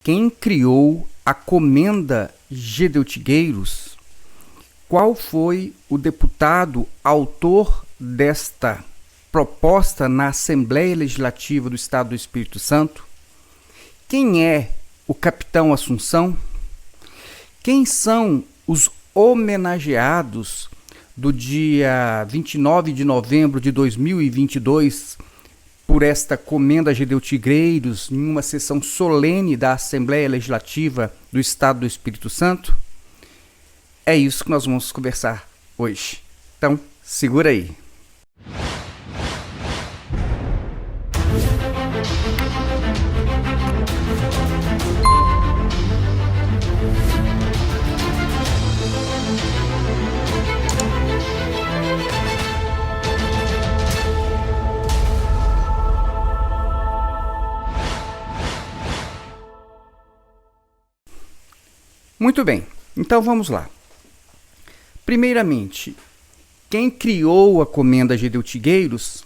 Quem criou a Comenda Gedeutigueiros? Qual foi o deputado autor desta proposta na Assembleia Legislativa do Estado do Espírito Santo? Quem é o Capitão Assunção? Quem são os homenageados do dia 29 de novembro de 2022 por esta Comenda Gedeutigueiros em uma sessão solene da Assembleia Legislativa do Estado do Espírito Santo? É isso que nós vamos conversar hoje. Então, segura aí. Muito bem, então vamos lá. Primeiramente, quem criou a Comenda Gedeutigueiros?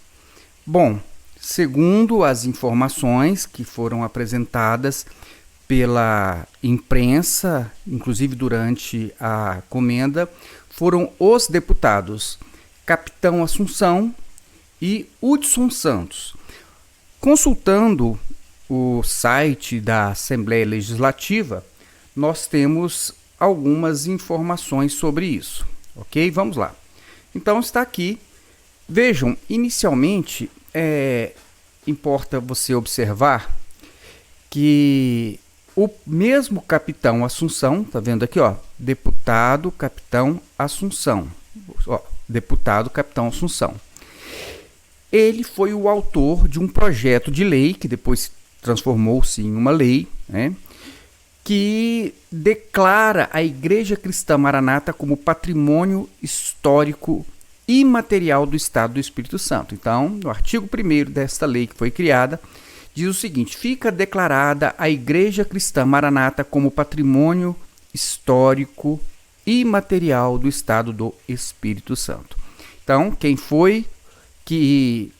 Bom, segundo as informações que foram apresentadas pela imprensa, inclusive durante a comenda, foram os deputados Capitão Assunção e Hudson Santos. Consultando o site da Assembleia Legislativa, nós temos algumas informações sobre isso, ok? Vamos lá. Então está aqui. Vejam, inicialmente, importa você observar que o mesmo Capitão Assunção, tá vendo aqui, ó, deputado Capitão Assunção, ó, deputado Capitão Assunção. Ele foi o autor de um projeto de lei que depois transformou-se em uma lei, né? Que declara a Igreja Cristã Maranata como patrimônio histórico imaterial do Estado do Espírito Santo. Então, no artigo 1º desta lei que foi criada, diz o seguinte: fica declarada a Igreja Cristã Maranata como patrimônio histórico imaterial do Estado do Espírito Santo. Então, quem foi que,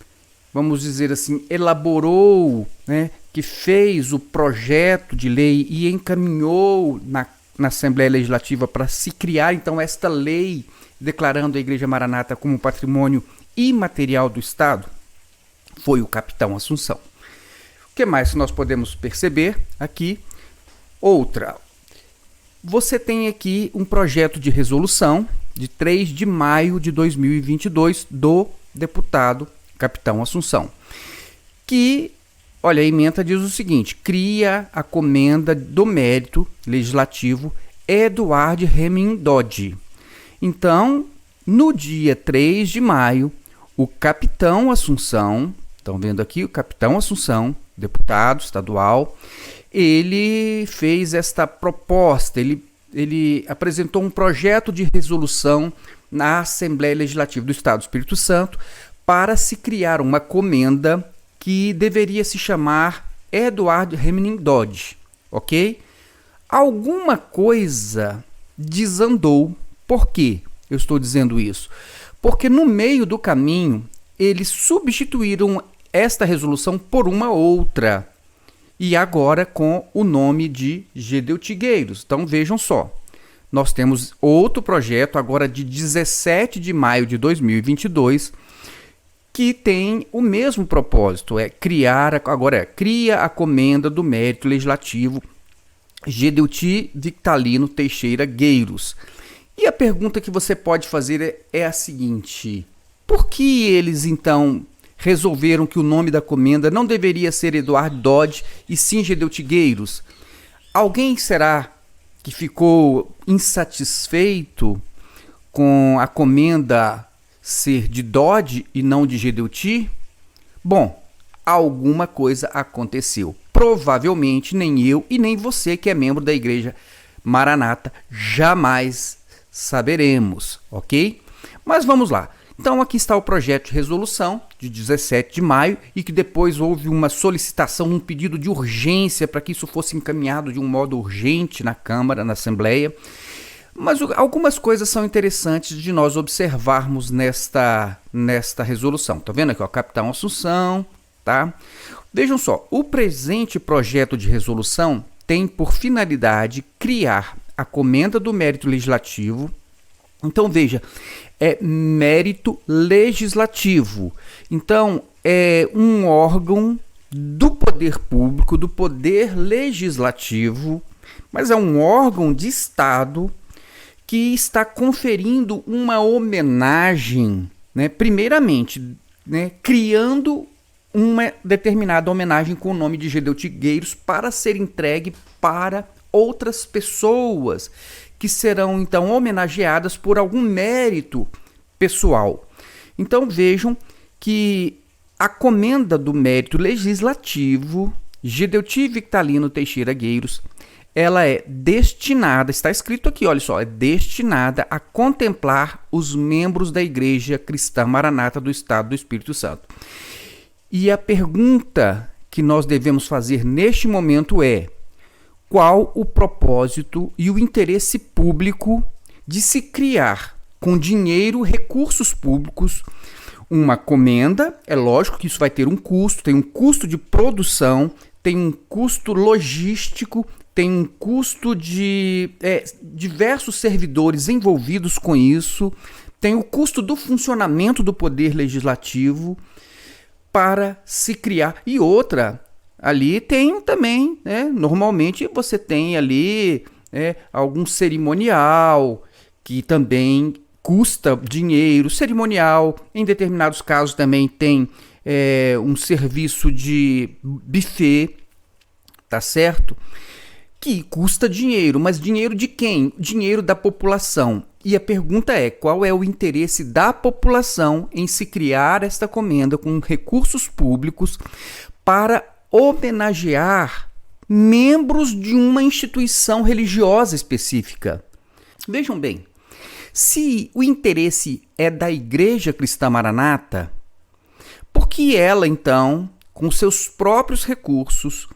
vamos dizer assim, elaborou, né, que fez o projeto de lei e encaminhou na Assembleia Legislativa para se criar, então, esta lei declarando a Igreja Maranata como patrimônio imaterial do Estado? Foi o Capitão Assunção. O que mais nós podemos perceber aqui? Outra. Você tem aqui um projeto de resolução de 3 de maio de 2022 do deputado Capitão Assunção, que, olha, a ementa diz o seguinte: cria a Comenda do Mérito Legislativo Eduardo Hemming Dodge. Então, no dia 3 de maio, o Capitão Assunção, estão vendo aqui o Capitão Assunção, deputado estadual, ele fez esta proposta, ele apresentou um projeto de resolução na Assembleia Legislativa do Estado do Espírito Santo para se criar uma comenda que deveria se chamar Eduardo Hemming Dodge, ok? Alguma coisa desandou. Por quê eu estou dizendo isso? Porque no meio do caminho, eles substituíram esta resolução por uma outra, e agora com o nome de Gedeutigueiros. Então vejam só, nós temos outro projeto agora de 17 de maio de 2022, que tem o mesmo propósito, cria a Comenda do Mérito Legislativo Gedeuti Victalino Teixeira Gueiros. E a pergunta que você pode fazer é a seguinte: por que eles então resolveram que o nome da comenda não deveria ser Eduardo Dodge e sim Gedeutigueiros? Alguém será que ficou insatisfeito com a comenda ser de Dodge e não de Gedeuti? Bom, alguma coisa aconteceu. Provavelmente nem eu e nem você, que é membro da Igreja Maranata, jamais saberemos, ok? Mas vamos lá. Então aqui está o projeto de resolução de 17 de maio e que depois houve uma solicitação, um pedido de urgência para que isso fosse encaminhado de um modo urgente na Câmara, na Assembleia. Mas algumas coisas são interessantes de nós observarmos nesta resolução. Tá vendo aqui, ó, Capitão Assunção, tá? Vejam só, o presente projeto de resolução tem por finalidade criar a comenda do mérito legislativo. Então, veja, é mérito legislativo. Então, é um órgão do poder público, do poder legislativo, mas é um órgão de Estado que está conferindo uma homenagem, né, primeiramente, né, criando uma determinada homenagem com o nome de Gedel Tigueiros para ser entregue para outras pessoas que serão então homenageadas por algum mérito pessoal. Então vejam que a comenda do mérito legislativo Gedelti Victalino Teixeira Gueiros, ela é destinada, está escrito aqui, olha só, é destinada a contemplar os membros da Igreja Cristã Maranata do Estado do Espírito Santo. E a pergunta que nós devemos fazer neste momento é: qual o propósito e o interesse público de se criar com dinheiro, recursos públicos, uma comenda? É lógico que isso vai ter um custo, tem um custo de produção, tem um custo logístico, tem um custo de diversos servidores envolvidos com isso, tem o custo do funcionamento do poder legislativo para se criar. E outra, ali tem também, né, normalmente você tem ali algum cerimonial que também custa dinheiro, cerimonial, em determinados casos também tem um serviço de buffet, tá certo? Que custa dinheiro, mas dinheiro de quem? Dinheiro da população. E a pergunta é: qual é o interesse da população em se criar esta comenda com recursos públicos para homenagear membros de uma instituição religiosa específica? Vejam bem, se o interesse é da Igreja Cristã Maranata, por que ela, então, com seus próprios recursos,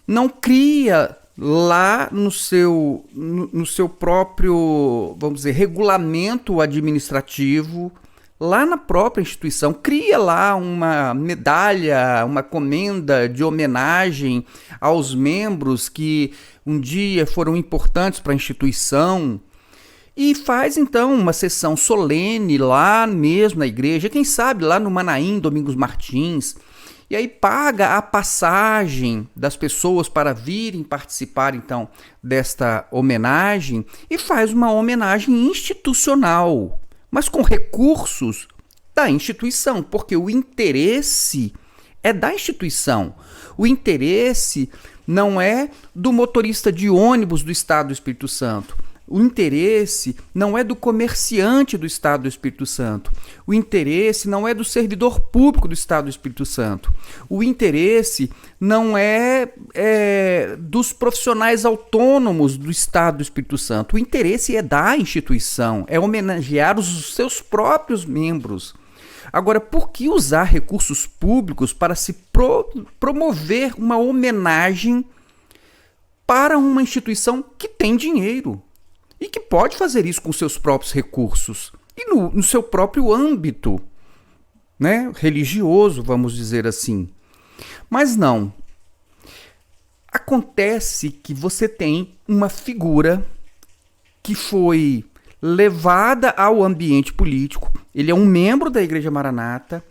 não cria lá no seu próprio, vamos dizer, regulamento administrativo, lá na própria instituição, cria lá uma medalha, uma comenda de homenagem aos membros que um dia foram importantes para a instituição, e faz então uma sessão solene lá mesmo na igreja, quem sabe lá no Manaim, Domingos Martins, e aí paga a passagem das pessoas para virem participar então desta homenagem e faz uma homenagem institucional, mas com recursos da instituição, porque o interesse é da instituição. O interesse não é do motorista de ônibus do Estado do Espírito Santo. O interesse não é do comerciante do Estado do Espírito Santo. O interesse não é do servidor público do Estado do Espírito Santo. O interesse não é dos profissionais autônomos do Estado do Espírito Santo. O interesse é da instituição, é homenagear os seus próprios membros. Agora, por que usar recursos públicos para se promover uma homenagem para uma instituição que tem dinheiro? E que pode fazer isso com seus próprios recursos e no seu próprio âmbito, né, religioso, vamos dizer assim. Mas não. Acontece que você tem uma figura que foi levada ao ambiente político. Ele é um membro da Igreja Maranata,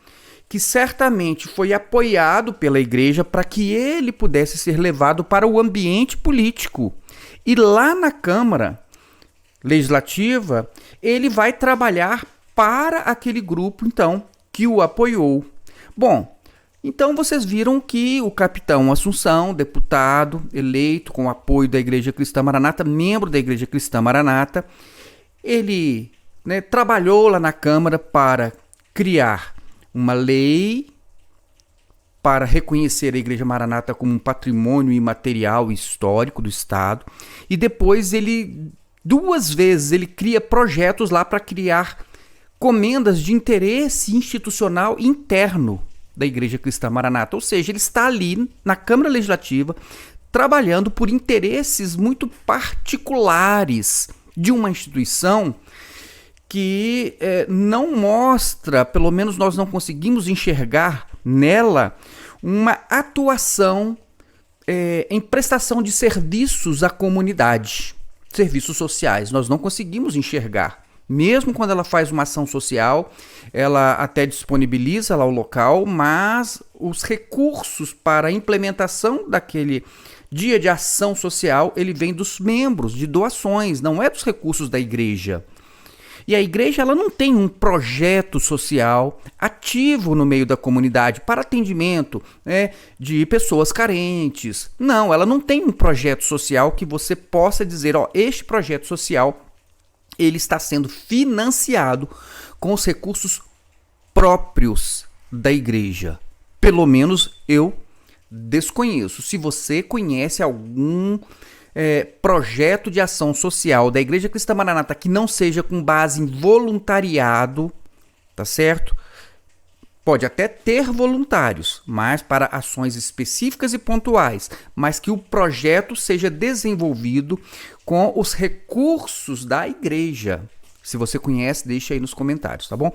que certamente foi apoiado pela igreja para que ele pudesse ser levado para o ambiente político. E lá na Câmara Legislativa, ele vai trabalhar para aquele grupo, então, que o apoiou. Bom, então vocês viram que o capitão Assunção, deputado eleito com o apoio da Igreja Cristã Maranata, membro da Igreja Cristã Maranata, ele, né, trabalhou lá na Câmara para criar uma lei para reconhecer a Igreja Maranata como um patrimônio imaterial e histórico do Estado, e depois ele 2 vezes ele cria projetos lá para criar comendas de interesse institucional interno da Igreja Cristã Maranata. Ou seja, ele está ali na Câmara Legislativa trabalhando por interesses muito particulares de uma instituição que não mostra, pelo menos nós não conseguimos enxergar nela, uma atuação em prestação de serviços à comunidade, serviços sociais. Nós não conseguimos enxergar. Mesmo quando ela faz uma ação social, ela até disponibiliza lá o local, mas os recursos para a implementação daquele dia de ação social, ele vem dos membros, de doações, não é dos recursos da igreja. E a igreja ela não tem um projeto social ativo no meio da comunidade para atendimento, né, de pessoas carentes. Não, ela não tem um projeto social que você possa dizer, ó, este projeto social ele está sendo financiado com os recursos próprios da igreja. Pelo menos eu desconheço. Se você conhece algum projeto de ação social da Igreja Cristã Maranata que não seja com base em voluntariado, tá certo? Pode até ter voluntários, mas para ações específicas e pontuais, mas que o projeto seja desenvolvido com os recursos da igreja. Se você conhece, deixa aí nos comentários, tá bom?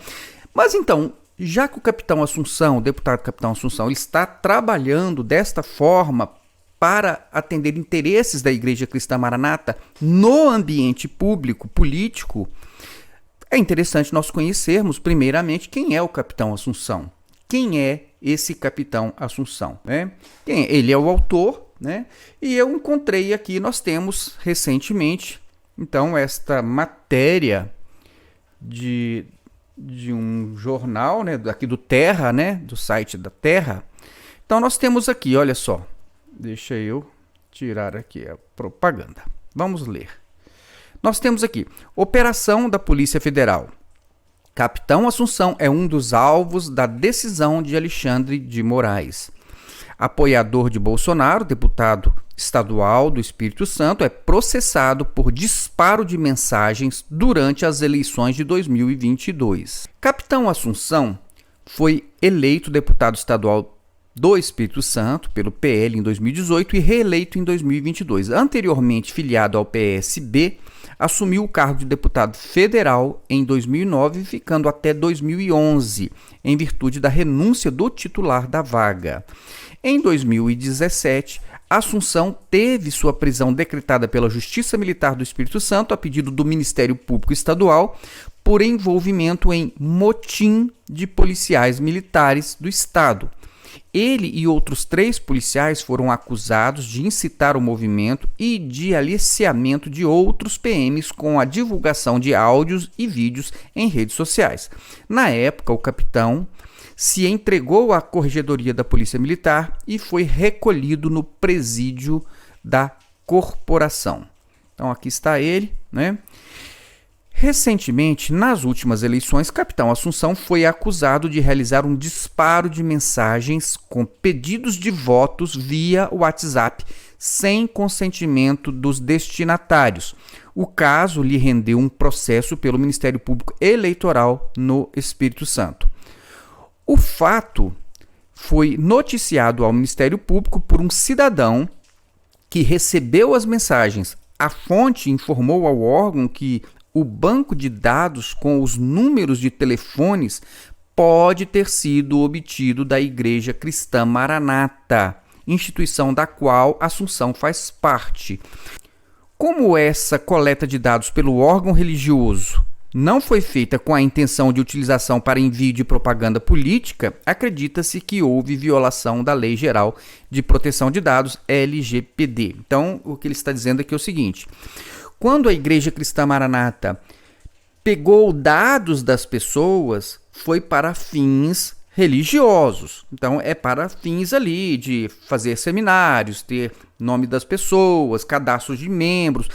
Mas então, já que o Capitão Assunção, o deputado Capitão Assunção, ele está trabalhando desta forma para atender interesses da Igreja Cristã Maranata no ambiente público, político, é interessante nós conhecermos, primeiramente, quem é o Capitão Assunção. Quem é esse Capitão Assunção? Né? Ele é o autor, né? E eu encontrei aqui, nós temos recentemente, então, esta matéria de um jornal, né, aqui do Terra, né, do site da Terra. Então, nós temos aqui, olha só, deixa eu tirar aqui a propaganda. Vamos ler. Nós temos aqui, operação da Polícia Federal. Capitão Assunção é um dos alvos da decisão de Alexandre de Moraes. Apoiador de Bolsonaro, deputado estadual do Espírito Santo, é processado por disparo de mensagens durante as eleições de 2022. Capitão Assunção foi eleito deputado estadual do Espírito Santo pelo PL em 2018 e reeleito em 2022. Anteriormente filiado ao PSB, assumiu o cargo de deputado federal em 2009, ficando até 2011, em virtude da renúncia do titular da vaga. Em 2017, Assunção teve sua prisão decretada pela Justiça Militar do Espírito Santo a pedido do Ministério Público Estadual por envolvimento em motim de policiais militares do Estado. Ele e outros 3 policiais foram acusados de incitar o movimento e de aliciamento de outros PMs com a divulgação de áudios e vídeos em redes sociais. Na época, o capitão se entregou à Corregedoria da Polícia Militar e foi recolhido no presídio da corporação. Então aqui está ele, né? Recentemente, nas últimas eleições, Capitão Assunção foi acusado de realizar um disparo de mensagens com pedidos de votos via WhatsApp sem consentimento dos destinatários. O caso lhe rendeu um processo pelo Ministério Público Eleitoral no Espírito Santo. O fato foi noticiado ao Ministério Público por um cidadão que recebeu as mensagens. A fonte informou ao órgão que o banco de dados com os números de telefones pode ter sido obtido da Igreja Cristã Maranata, instituição da qual Assunção faz parte. Como essa coleta de dados pelo órgão religioso não foi feita com a intenção de utilização para envio de propaganda política, acredita-se que houve violação da Lei Geral de Proteção de Dados, LGPD. Então, o que ele está dizendo aqui é o seguinte: quando a Igreja Cristã Maranata pegou dados das pessoas, foi para fins religiosos. Então, é para fins ali de fazer seminários, ter nome das pessoas, cadastros de membros.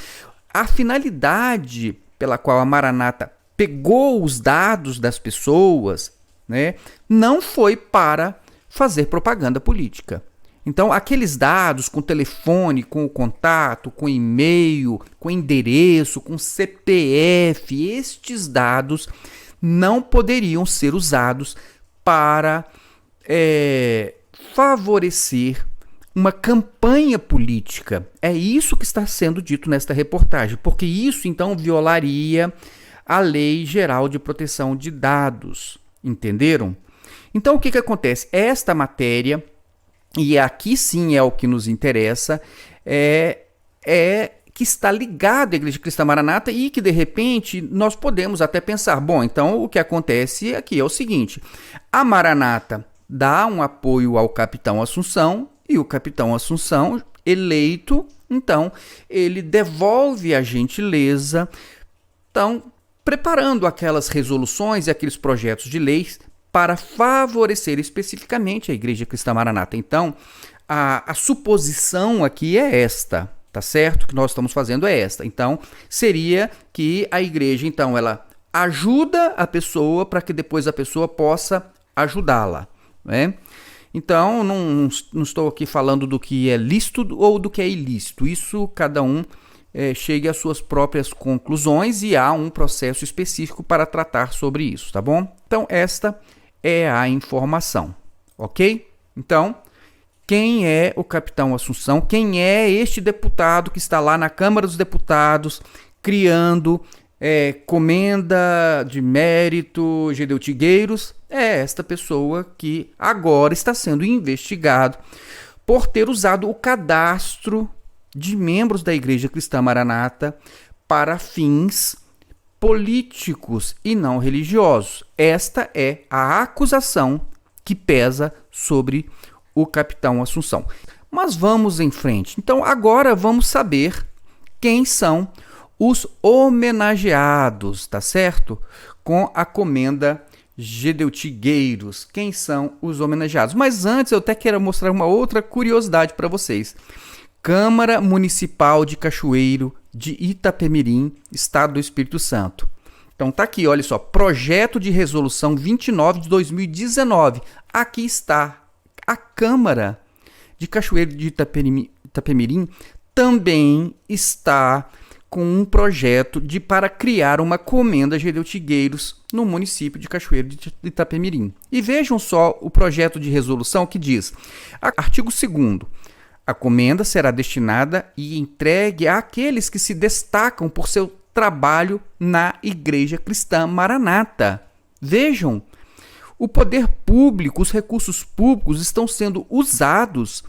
A finalidade pela qual a Maranata pegou os dados das pessoas, né, não foi para fazer propaganda política. Então, aqueles dados com telefone, com o contato, com e-mail, com endereço, com CPF, estes dados não poderiam ser usados para favorecer uma campanha política. É isso que está sendo dito nesta reportagem, porque isso então violaria a Lei Geral de Proteção de Dados. Entenderam? Então, o que acontece? Esta matéria e aqui sim é o que nos interessa, que está ligado à Igreja Cristã Maranata e que, de repente, nós podemos até pensar, bom, então o que acontece aqui é o seguinte, a Maranata dá um apoio ao Capitão Assunção e o Capitão Assunção, eleito, então, ele devolve a gentileza, então, preparando aquelas resoluções e aqueles projetos de leis para favorecer especificamente a Igreja Cristã Maranata. Então, a suposição aqui é esta, tá certo? O que nós estamos fazendo é esta. Então, seria que a igreja, então, ela ajuda a pessoa para que depois a pessoa possa ajudá-la, né? Então, não estou aqui falando do que é lícito ou do que é ilícito. Isso, cada um chegue às suas próprias conclusões e há um processo específico para tratar sobre isso, tá bom? Então, esta é a informação, ok? Então, quem é o Capitão Assunção? Quem é este deputado que está lá na Câmara dos Deputados criando comenda de mérito Gedeutigueiros? É esta pessoa que agora está sendo investigado por ter usado o cadastro de membros da Igreja Cristã Maranata para fins políticos e não religiosos. Esta é a acusação que pesa sobre o Capitão Assunção. Mas vamos em frente. Então agora vamos saber quem são os homenageados, tá certo? Com a comenda Gedeutigueiros. Quem são os homenageados? Mas antes eu até quero mostrar uma outra curiosidade para vocês. Câmara Municipal de Cachoeiro de Itapemirim, Estado do Espírito Santo. Então tá aqui, olha só, projeto de resolução 29 de 2019. Aqui está. A Câmara de Cachoeiro de Itapemirim também está com um projeto para criar uma comenda Gedeutigueiros no município de Cachoeiro de Itapemirim. E vejam só o projeto de resolução que diz, artigo 2º, a comenda será destinada e entregue àqueles que se destacam por seu trabalho na Igreja Cristã Maranata. Vejam, o poder público, os recursos públicos estão sendo usados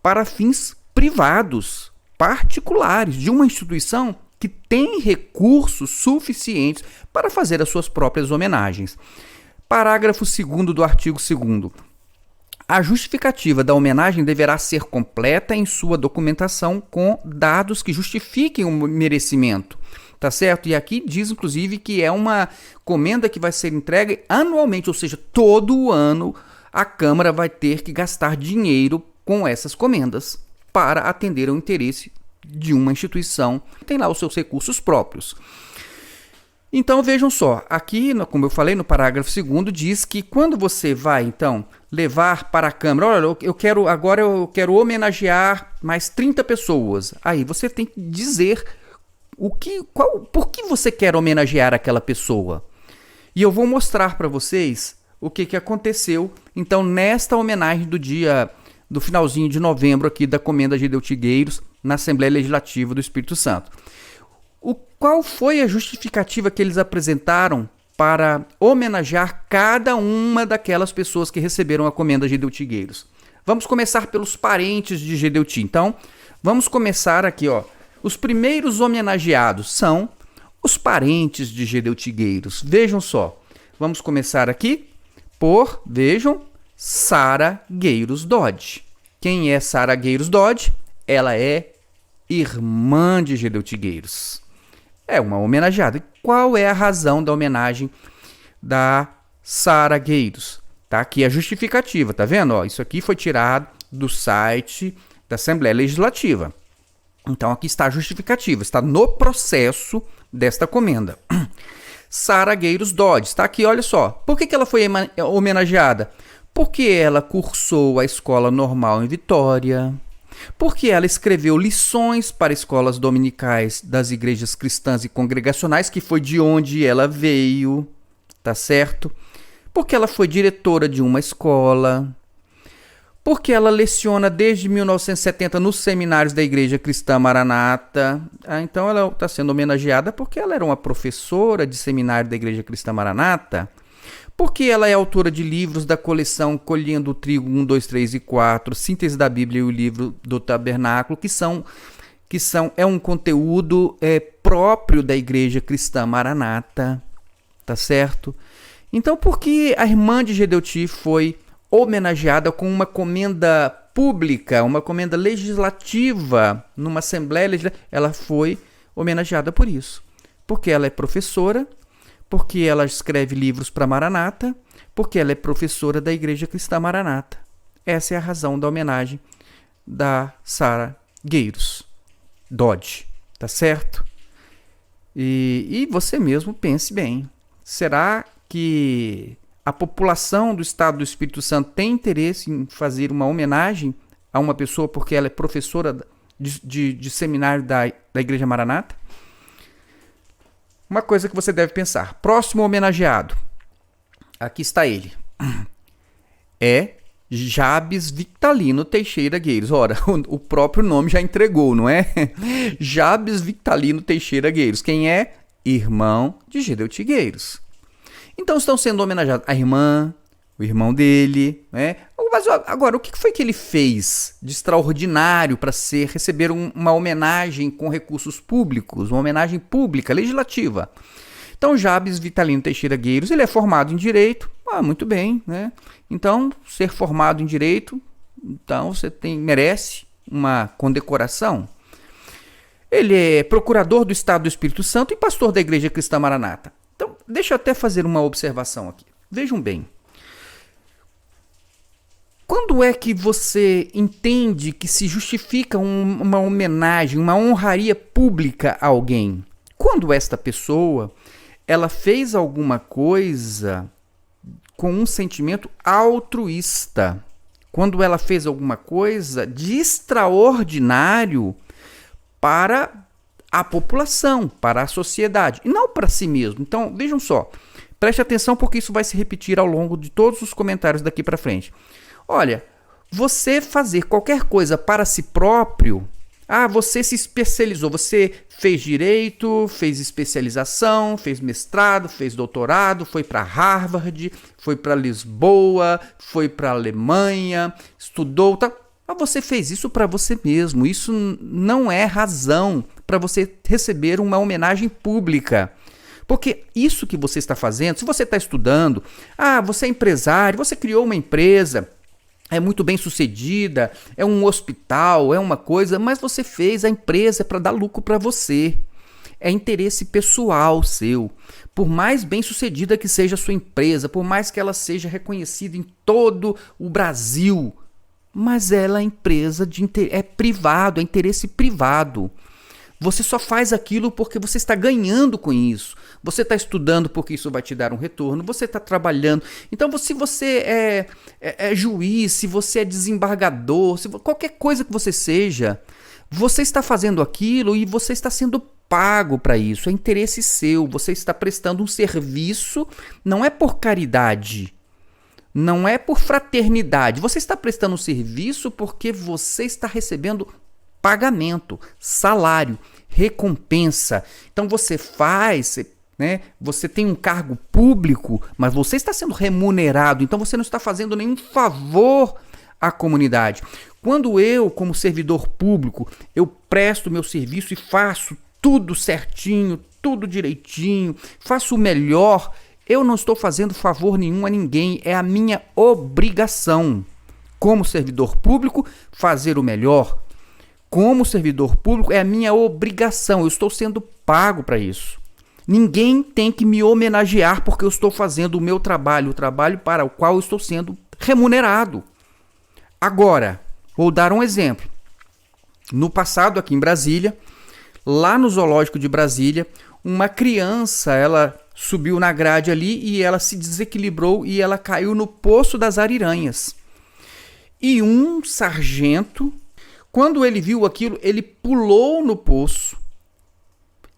para fins privados, particulares, de uma instituição que tem recursos suficientes para fazer as suas próprias homenagens. Parágrafo 2º do artigo 2º. A justificativa da homenagem deverá ser completa em sua documentação com dados que justifiquem o merecimento. Tá certo? E aqui diz, inclusive, que é uma comenda que vai ser entregue anualmente, ou seja, todo ano a Câmara vai ter que gastar dinheiro com essas comendas para atender ao interesse de uma instituição que tem lá os seus recursos próprios. Então, vejam só, aqui, como eu falei, no parágrafo 2º, diz que quando você vai, então, levar para a Câmara, olha, eu quero homenagear mais 30 pessoas. Aí você tem que dizer por que você quer homenagear aquela pessoa? E eu vou mostrar para vocês o que aconteceu, então, nesta homenagem do finalzinho de novembro aqui da comenda Gedeutigueiros na Assembleia Legislativa do Espírito Santo. Qual foi a justificativa que eles apresentaram para homenagear cada uma daquelas pessoas que receberam a comenda Gedeutigueiros? Vamos começar pelos parentes de Gedeuti. Então, vamos começar aqui, ó. Os primeiros homenageados são os parentes de Gedeutigueiros. Vejam só. Vamos começar aqui vejam, Sara Gueiros Dodge. Quem é Sara Gueiros Dodge? Ela é irmã de Gedeutigueiros. É uma homenageada. E qual é a razão da homenagem da Sara Gueiros? Tá aqui a justificativa, tá vendo? Ó, isso aqui foi tirado do site da Assembleia Legislativa. Então, aqui está a justificativa, está no processo desta comenda. Sara Gueiros Dodge, está aqui, olha só. Por que ela foi homenageada? Porque ela cursou a escola normal em Vitória, porque ela escreveu lições para escolas dominicais das igrejas cristãs e congregacionais, que foi de onde ela veio, tá certo? Porque ela foi diretora de uma escola, porque ela leciona desde 1970 nos seminários da Igreja Cristã Maranata. Então ela está sendo homenageada porque ela era uma professora de seminário da Igreja Cristã Maranata, Porque ela é autora de livros da coleção Colhendo o Trigo 1, 2, 3 e 4, Síntese da Bíblia e o Livro do Tabernáculo, é um conteúdo próprio da Igreja Cristã Maranata, tá certo? Então, por que a irmã de Gedeuti foi homenageada com uma comenda pública, uma comenda legislativa, numa Assembleia Legislativa? Ela foi homenageada por isso. Porque ela é professora, porque ela escreve livros para Maranata, porque ela é professora da Igreja Cristã Maranata. Essa é a razão da homenagem da Sara Gueiros Dodge, tá certo? E você mesmo pense bem. Será que a população do Estado do Espírito Santo tem interesse em fazer uma homenagem a uma pessoa porque ela é professora de seminário da Igreja Maranata? Uma coisa que você deve pensar. Próximo homenageado. Aqui está ele. É Jabes Victalino Teixeira Gueiros. Ora, o próprio nome já entregou, não é? Jabes Victalino Teixeira Gueiros. Quem é? Irmão de Gedeuti Gueiros. Então estão sendo homenageados a irmã, o irmão dele, né? Mas agora, o que foi que ele fez de extraordinário para receber uma homenagem com recursos públicos, uma homenagem pública, legislativa? Então, Jabes Victalino Teixeira Gueiros, ele é formado em Direito. Muito bem, né? Então, ser formado em Direito, então você merece uma condecoração. Ele é procurador do Estado do Espírito Santo e pastor da Igreja Cristã Maranata. Então, deixa eu até fazer uma observação aqui. Vejam bem. Quando é que você entende que se justifica uma homenagem, uma honraria pública a alguém? Quando esta pessoa ela fez alguma coisa com um sentimento altruísta. Quando ela fez alguma coisa de extraordinário para a população, para a sociedade, e não para si mesmo. Então, vejam só, preste atenção porque isso vai se repetir ao longo de todos os comentários daqui para frente. Olha, você fazer qualquer coisa para si próprio, você se especializou, você fez direito, fez especialização, fez mestrado, fez doutorado, foi para Harvard, foi para Lisboa, foi para Alemanha, estudou, tá? Mas você fez isso para você mesmo. Isso não é razão para você receber uma homenagem pública. Porque isso que você está fazendo, se você está estudando, você é empresário, você criou uma empresa, é muito bem sucedida, é um hospital, é uma coisa, mas você fez a empresa para dar lucro para você. É interesse pessoal seu. Por mais bem sucedida que seja a sua empresa, por mais que ela seja reconhecida em todo o Brasil, mas ela é empresa é privado, é interesse privado. Você só faz aquilo porque você está ganhando com isso. Você está estudando porque isso vai te dar um retorno. Você está trabalhando. Então, se você é juiz, se você é desembargador, qualquer coisa que você seja, você está fazendo aquilo e você está sendo pago para isso. É interesse seu. Você está prestando um serviço. Não é por caridade. Não é por fraternidade. Você está prestando um serviço porque você está recebendo pagamento, salário, recompensa. Então você você tem um cargo público, mas você está sendo remunerado, então você não está fazendo nenhum favor à comunidade. Quando eu, como servidor público, eu presto meu serviço e faço tudo certinho, tudo direitinho, faço o melhor, eu não estou fazendo favor nenhum a ninguém, é a minha obrigação, como servidor público, fazer o melhor. Como servidor público, é a minha obrigação. Eu estou sendo pago para isso. Ninguém tem que me homenagear porque eu estou fazendo o meu trabalho, o trabalho para o qual eu estou sendo remunerado. Agora, vou dar um exemplo. No passado, aqui em Brasília, lá no Zoológico de Brasília, uma criança, ela subiu na grade ali e ela se desequilibrou e ela caiu no Poço das Ariranhas. E um sargento, quando ele viu aquilo, ele pulou no poço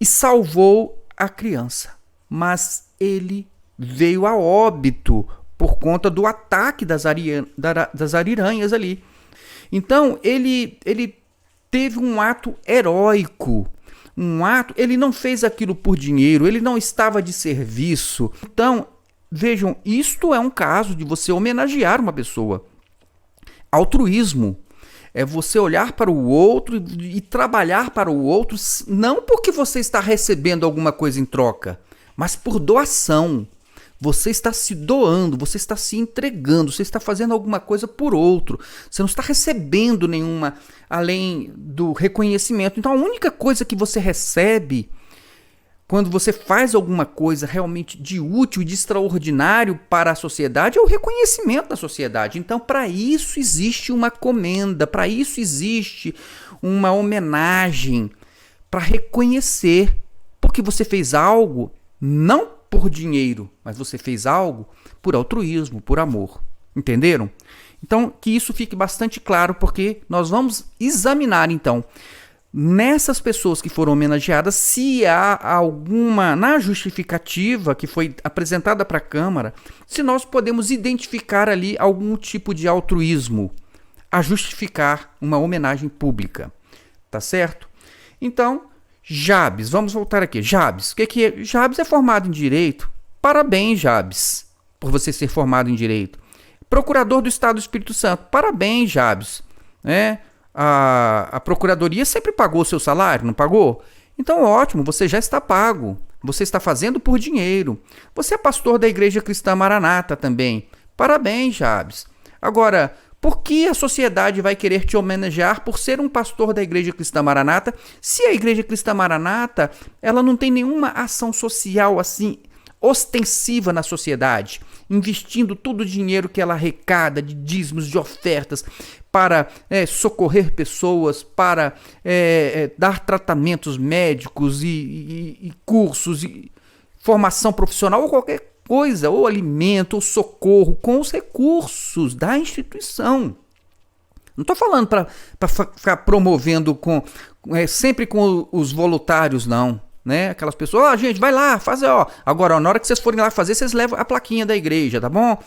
e salvou a criança. Mas ele veio a óbito por conta do ataque das ariranhas ali. Então, ele teve um ato heróico. Ele não fez aquilo por dinheiro, ele não estava de serviço. Então, vejam, isto é um caso de você homenagear uma pessoa. Altruísmo é você olhar para o outro e trabalhar para o outro, não porque você está recebendo alguma coisa em troca, mas por doação. Você está se doando, você está se entregando, você está fazendo alguma coisa por outro. Você não está recebendo nenhuma, além do reconhecimento. Então a única coisa que você recebe quando você faz alguma coisa realmente de útil e de extraordinário para a sociedade, é o reconhecimento da sociedade. Então, para isso existe uma comenda, para isso existe uma homenagem, para reconhecer, porque você fez algo não por dinheiro, mas você fez algo por altruísmo, por amor. Entenderam? Então, que isso fique bastante claro, porque nós vamos examinar, então, nessas pessoas que foram homenageadas, se há alguma, na justificativa que foi apresentada para a Câmara, se nós podemos identificar ali algum tipo de altruísmo a justificar uma homenagem pública. Tá certo? Então, Jabes, vamos voltar aqui. Jabes, o que é? Jabes é formado em Direito. Parabéns, Jabes, por você ser formado em Direito. Procurador do Estado do Espírito Santo. Parabéns, Jabes. A Procuradoria sempre pagou o seu salário, não pagou? Então, ótimo, você já está pago. Você está fazendo por dinheiro. Você é pastor da Igreja Cristã Maranata também. Parabéns, Jabes. Agora, por que a sociedade vai querer te homenagear por ser um pastor da Igreja Cristã Maranata, se a Igreja Cristã Maranata ela não tem nenhuma ação social assim ostensiva na sociedade, investindo todo o dinheiro que ela arrecada de dízimos, de ofertas, para socorrer pessoas, para dar tratamentos médicos e cursos, e formação profissional ou qualquer coisa, ou alimento, ou socorro, com os recursos da instituição. Não estou falando para ficar promovendo sempre com os voluntários, não. Né? Aquelas pessoas, gente, vai lá, faz, agora, na hora que vocês forem lá fazer, vocês levam a plaquinha da igreja, tá bom?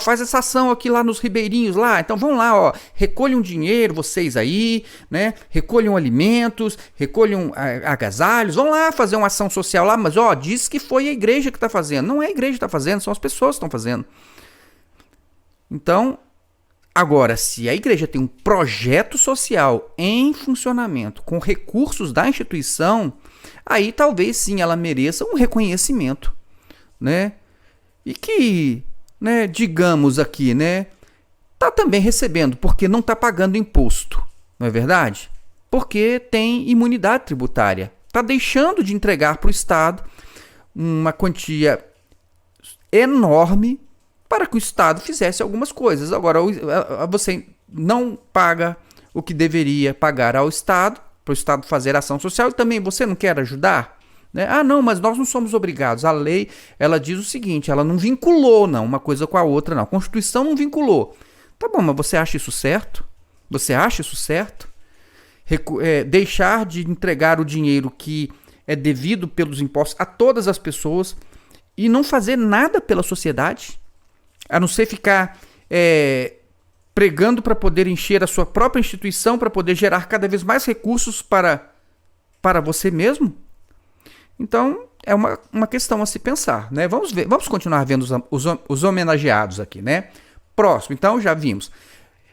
Faz essa ação aqui lá nos ribeirinhos lá, então vão lá, recolham dinheiro, vocês aí, né? Recolham alimentos, recolham agasalhos, vão lá fazer uma ação social lá, mas diz que foi a igreja que está fazendo. Não é a igreja que está fazendo, são as pessoas que estão fazendo. Então, agora, se a igreja tem um projeto social em funcionamento, com recursos da instituição, aí talvez sim ela mereça um reconhecimento, né? E que, né, digamos aqui, né, tá também recebendo porque não tá pagando imposto, não é verdade? Porque tem imunidade tributária, tá deixando de entregar para o Estado uma quantia enorme para que o Estado fizesse algumas coisas. Agora, você não paga o que deveria pagar ao Estado, para o Estado fazer ação social, e também você não quer ajudar? Né? Não, mas nós não somos obrigados. A lei, ela diz o seguinte, ela não vinculou não, uma coisa com a outra, não. A Constituição não vinculou. Tá bom, mas você acha isso certo? Você acha isso certo? Deixar de entregar o dinheiro que é devido pelos impostos a todas as pessoas e não fazer nada pela sociedade? A não ser ficar pregando para poder encher a sua própria instituição, para poder gerar cada vez mais recursos para você mesmo? Então, é uma questão a se pensar, né? Vamos continuar vendo os homenageados aqui, né? Próximo, então, já vimos.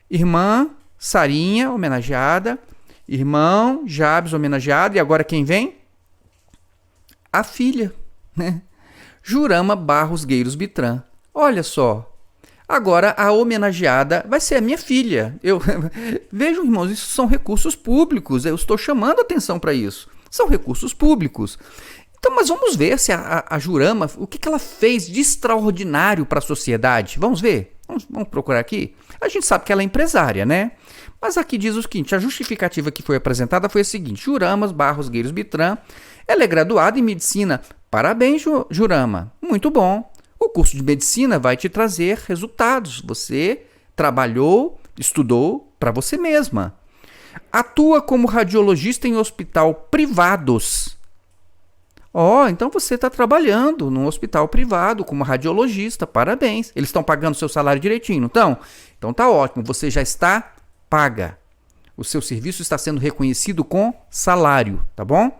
Irmã Sarinha, homenageada. Irmão Jabes, homenageado. E agora quem vem? A filha, né? Jurama Barros Gueiros Bitran. Olha só. Agora a homenageada vai ser a minha filha. Vejam, irmãos, isso são recursos públicos. Eu estou chamando a atenção para isso. São recursos públicos. Então, mas vamos ver se a Jurama, o que ela fez de extraordinário para a sociedade. Vamos ver? Vamos procurar aqui? A gente sabe que ela é empresária, né? Mas aqui diz o seguinte, a justificativa que foi apresentada foi a seguinte: Jurama Barros Gueiros Bitran, ela é graduada em medicina. Parabéns, Jurama. Muito bom. O curso de medicina vai te trazer resultados. Você trabalhou, estudou para você mesma. Atua como radiologista em hospital privados. Então você está trabalhando num hospital privado como radiologista. Parabéns. Eles estão pagando seu salário direitinho, não estão? Então tá ótimo. Você já está paga. O seu serviço está sendo reconhecido com salário, tá bom?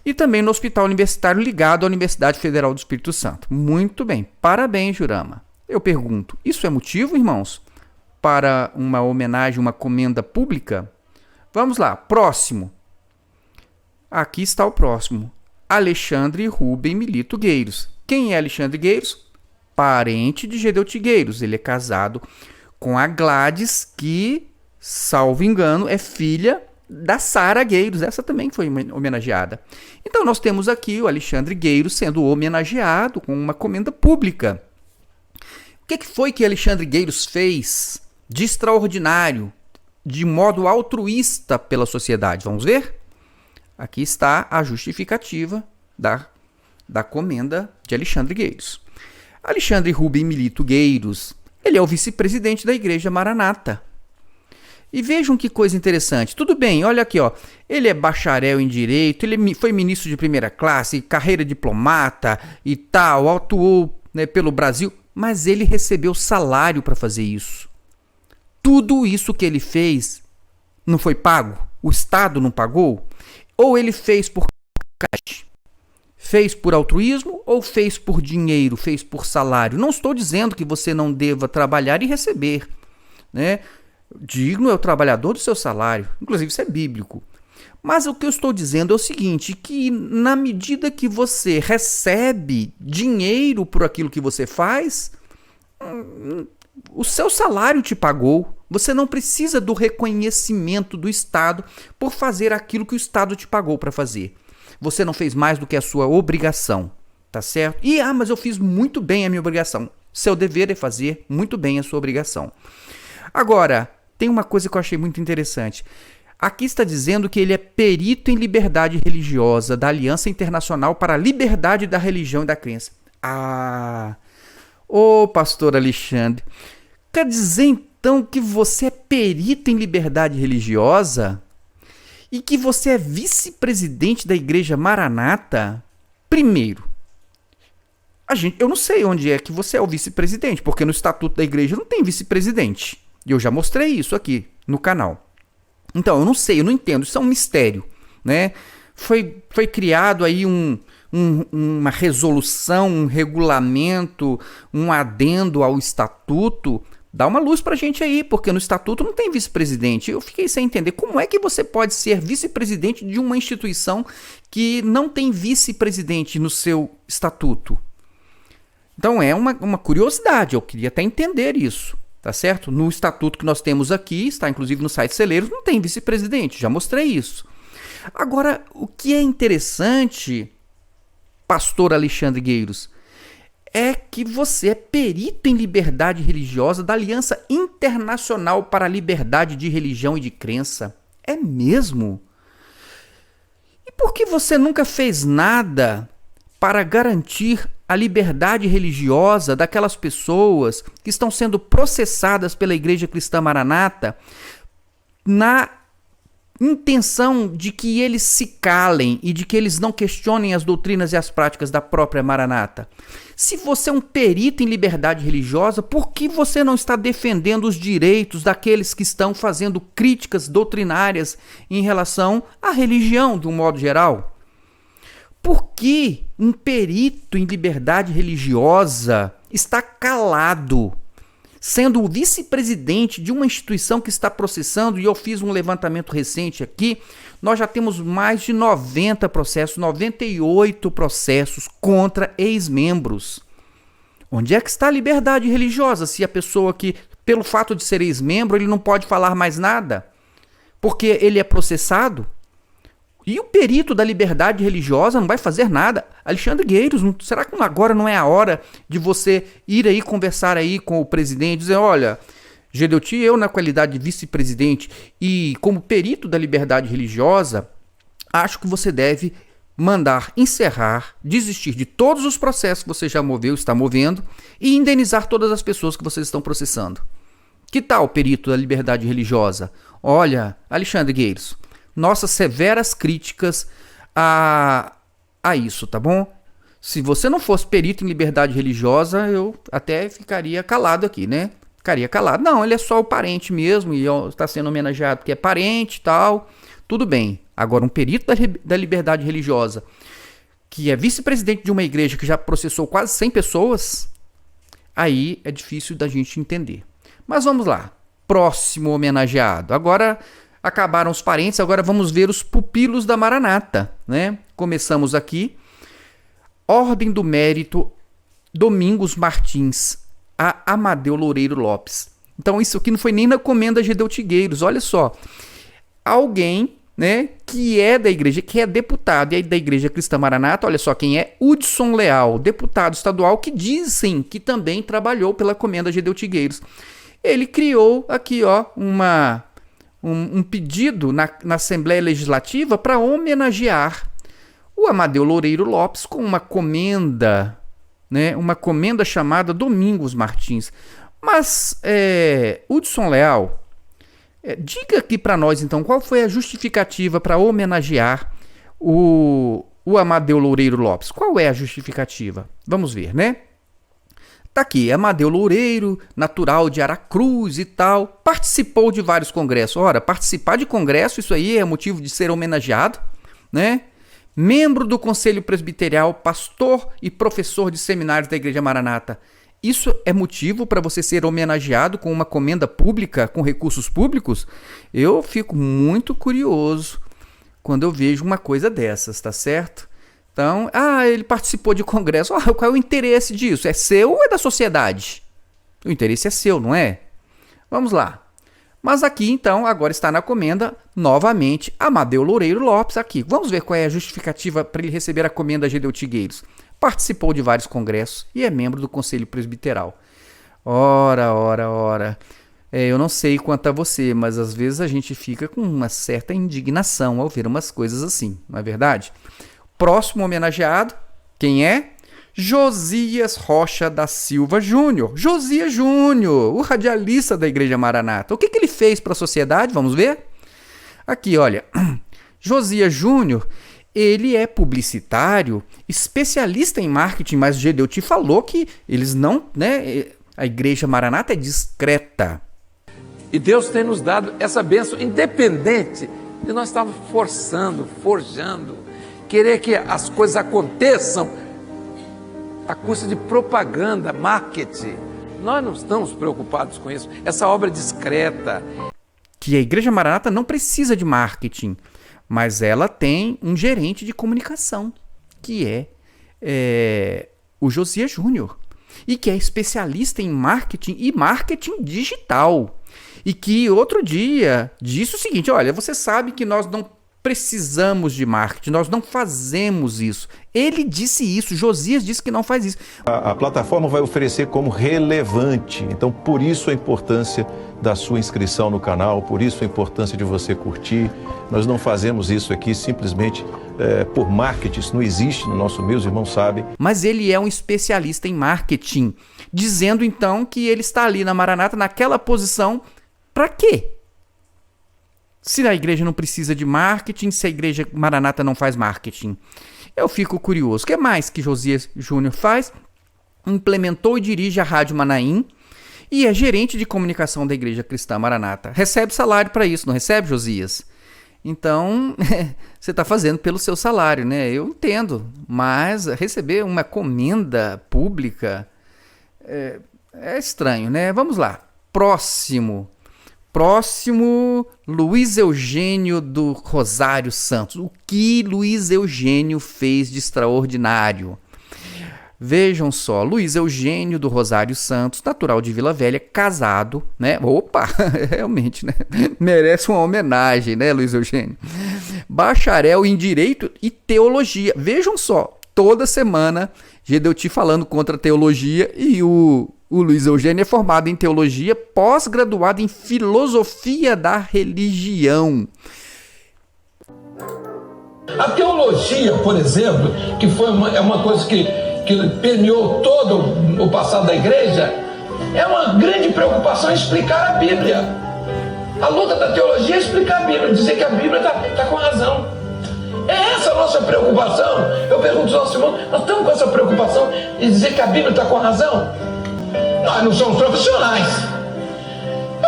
e também no hospital universitário ligado à Universidade Federal do Espírito Santo. Muito bem, parabéns, Jurama. Eu pergunto, isso é motivo, irmãos, para uma homenagem, uma comenda pública? Vamos lá, próximo. Aqui está o próximo. Alexandre Rubem Milito Gueiros. Quem é Alexandre Gueiros? Parente de Gedeu Tigueiros. Ele é casado com a Gladys, que, salvo engano, é filha da Sara Gueiros. Essa também foi homenageada. Então, nós temos aqui o Alexandre Gueiros sendo homenageado com uma comenda pública. O que foi que Alexandre Gueiros fez de extraordinário, de modo altruísta pela sociedade? Vamos ver? Aqui está a justificativa da comenda de Alexandre Gueiros. Alexandre Rubem Milito Gueiros, ele é o vice-presidente da Igreja Maranata. E vejam que coisa interessante. Tudo bem, olha aqui, ó. Ele é bacharel em Direito, ele foi ministro de primeira classe, carreira diplomata e tal, atuou, né, pelo Brasil, mas ele recebeu salário para fazer isso. Tudo isso que ele fez não foi pago? O Estado não pagou? Ou ele fez por cash? Fez por altruísmo ou fez por dinheiro, fez por salário? Não estou dizendo que você não deva trabalhar e receber, né? Digno é o trabalhador do seu salário. Inclusive, isso é bíblico. Mas o que eu estou dizendo é o seguinte, que na medida que você recebe dinheiro por aquilo que você faz, o seu salário te pagou. Você não precisa do reconhecimento do Estado por fazer aquilo que o Estado te pagou para fazer. Você não fez mais do que a sua obrigação, tá certo? Mas eu fiz muito bem a minha obrigação. Seu dever é fazer muito bem a sua obrigação. Agora, tem uma coisa que eu achei muito interessante. Aqui está dizendo que ele é perito em liberdade religiosa da Aliança Internacional para a Liberdade da Religião e da Crença. Pastor Alexandre, quer dizer então que você é perito em liberdade religiosa e que você é vice-presidente da Igreja Maranata? Primeiro, eu não sei onde é que você é o vice-presidente, porque no estatuto da igreja não tem vice-presidente. E eu já mostrei isso aqui no canal. Então, eu não sei, eu não entendo, isso é um mistério, né? Foi criado aí uma resolução, um regulamento, um adendo ao estatuto. Dá uma luz pra gente aí, porque no estatuto não tem vice-presidente. Eu fiquei sem entender como é que você pode ser vice-presidente de uma instituição que não tem vice-presidente no seu estatuto. Então é uma curiosidade, eu queria até entender isso, tá certo? No estatuto que nós temos aqui, está inclusive no site Celeiros, não tem vice-presidente, já mostrei isso. Agora, o que é interessante, pastor Alexandre Gueiros, é que você é perito em liberdade religiosa da Aliança Internacional para a Liberdade de Religião e de Crença. É mesmo? E por que você nunca fez nada para garantir a liberdade religiosa daquelas pessoas que estão sendo processadas pela Igreja Cristã Maranata na intenção de que eles se calem e de que eles não questionem as doutrinas e as práticas da própria Maranata? Se você é um perito em liberdade religiosa, por que você não está defendendo os direitos daqueles que estão fazendo críticas doutrinárias em relação à religião de um modo geral? Por que um perito em liberdade religiosa está calado, sendo o vice-presidente de uma instituição que está processando? E eu fiz um levantamento recente aqui, nós já temos mais de 90 processos, 98 processos contra ex-membros. Onde é que está a liberdade religiosa se a pessoa que, pelo fato de ser ex-membro, ele não pode falar mais nada? Porque ele é processado? E o perito da liberdade religiosa não vai fazer nada? Alexandre Gueiros, será que agora não é a hora de você ir aí conversar aí com o presidente, dizer, olha, Gedeuti, eu na qualidade de vice-presidente e como perito da liberdade religiosa, acho que você deve mandar encerrar, desistir de todos os processos que você já moveu, está movendo, e indenizar todas as pessoas que vocês estão processando. Que tal, perito da liberdade religiosa? Olha, Alexandre Gueiros, nossas severas críticas a isso, tá bom? Se você não fosse perito em liberdade religiosa, eu até ficaria calado aqui, né? Ficaria calado. Não, ele é só o parente mesmo e está sendo homenageado porque é parente e tal. Tudo bem. Agora, um perito da liberdade religiosa, que é vice-presidente de uma igreja que já processou quase 100 pessoas, aí é difícil da gente entender. Mas vamos lá. Próximo homenageado. Agora acabaram os parentes, agora vamos ver os pupilos da Maranata, né? Começamos aqui. Ordem do Mérito Domingos Martins, a Amadeu Loureiro Lopes. Então isso aqui não foi nem na Comenda Gedeu Tigueiros, olha só. Alguém, né, que é da igreja, que é deputado, e aí da Igreja Cristã Maranata, olha só quem é, Hudson Leal, deputado estadual, que dizem que também trabalhou pela Comenda Gedeu Tigueiros. Ele criou aqui, ó, um pedido na Assembleia Legislativa para homenagear o Amadeu Loureiro Lopes com uma comenda, né, uma comenda chamada Domingos Martins. Mas, Hudson Leal, diga aqui para nós, então, qual foi a justificativa para homenagear o Amadeu Loureiro Lopes? Qual é a justificativa? Vamos ver, né? Tá aqui, Amadeu Loureiro, natural de Aracruz e tal, participou de vários congressos. Ora, participar de congresso, isso aí é motivo de ser homenageado, né? Membro do Conselho Presbiterial, pastor e professor de seminários da Igreja Maranata. Isso é motivo para você ser homenageado com uma comenda pública, com recursos públicos? Eu fico muito curioso quando eu vejo uma coisa dessas, tá certo? Então, ele participou de congresso. Qual é o interesse disso? É seu ou é da sociedade? O interesse é seu, não é? Vamos lá. Mas aqui, então, agora está na comenda, novamente, Amadeu Loureiro Lopes aqui. Vamos ver qual é a justificativa para ele receber a comenda Gedeu Tigueiros. Participou de vários congressos e é membro do Conselho Presbiteral. Ora. Eu não sei quanto a você, mas às vezes a gente fica com uma certa indignação ao ver umas coisas assim, não é verdade? Próximo homenageado, quem é? Josias Rocha da Silva Júnior. Josias Júnior, o radialista da Igreja Maranata. O que ele fez para a sociedade? Vamos ver? Aqui, olha. Josias Júnior, ele é publicitário, especialista em marketing, mas o Gedeu te falou que eles não, né? A Igreja Maranata é discreta. E Deus tem nos dado essa bênção independente de nós estarmos forjando, querer que as coisas aconteçam à custa de propaganda, marketing. Nós não estamos preocupados com isso. Essa obra é discreta. Que a Igreja Maranata não precisa de marketing, mas ela tem um gerente de comunicação, que é o Josias Júnior, e que é especialista em marketing e marketing digital. E que outro dia disse o seguinte: olha, você sabe que nós não precisamos de marketing, nós não fazemos isso. Ele disse isso, Josias disse que não faz isso. A plataforma vai oferecer como relevante, então por isso a importância da sua inscrição no canal, por isso a importância de você curtir. Nós não fazemos isso aqui simplesmente por marketing, isso não existe no nosso meio, os irmãos sabem. Mas ele é um especialista em marketing, dizendo então que ele está ali na Maranata, naquela posição, para quê? Se a igreja não precisa de marketing, se a Igreja Maranata não faz marketing. Eu fico curioso. O que mais que Josias Júnior faz? Implementou e dirige a Rádio Manaim e é gerente de comunicação da Igreja Cristã Maranata. Recebe salário para isso, não recebe, Josias? Então, você está fazendo pelo seu salário, né? Eu entendo, mas receber uma comenda pública é estranho, né? Vamos lá. Próximo, Luiz Eugênio do Rosário Santos. O que Luiz Eugênio fez de extraordinário? Vejam só, Luiz Eugênio do Rosário Santos, natural de Vila Velha, casado, né? Opa, realmente, né? Merece uma homenagem, né, Luiz Eugênio? Bacharel em Direito e Teologia. Vejam só, toda semana, Gedeu te falando contra a teologia e o Luiz Eugênio é formado em teologia, pós-graduado em filosofia da religião. A teologia, por exemplo, que foi uma coisa que permeou todo o passado da igreja, é uma grande preocupação explicar a Bíblia. A luta da teologia é explicar a Bíblia, dizer que a Bíblia está com razão. É essa a nossa preocupação. Eu pergunto aos nossos irmãos, nós estamos com essa preocupação de dizer que a Bíblia está com razão? Nós não somos profissionais.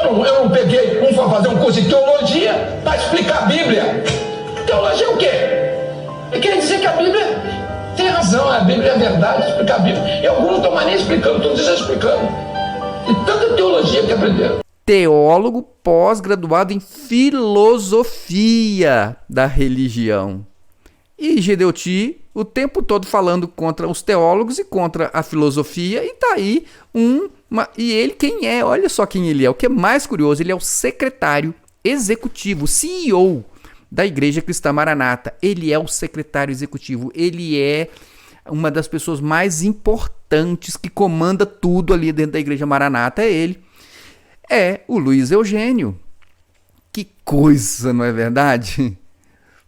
Eu não peguei, foi fazer um curso de teologia para explicar a Bíblia. teologia é o quê? É querer dizer que a Bíblia tem razão, a Bíblia é verdade, explicar a Bíblia. E alguns não estão mais nem explicando, todos já explicando. E tanta teologia que aprenderam. Teólogo pós-graduado em filosofia da religião. E Gedeuti o tempo todo falando contra os teólogos e contra a filosofia, e tá aí e ele quem é? Olha só quem ele é. O que é mais curioso, ele é o secretário executivo, CEO da Igreja Cristã Maranata. Ele é o secretário executivo, ele é uma das pessoas mais importantes que comanda tudo ali dentro da Igreja Maranata, é ele. É o Luiz Eugênio. Que coisa, não é verdade?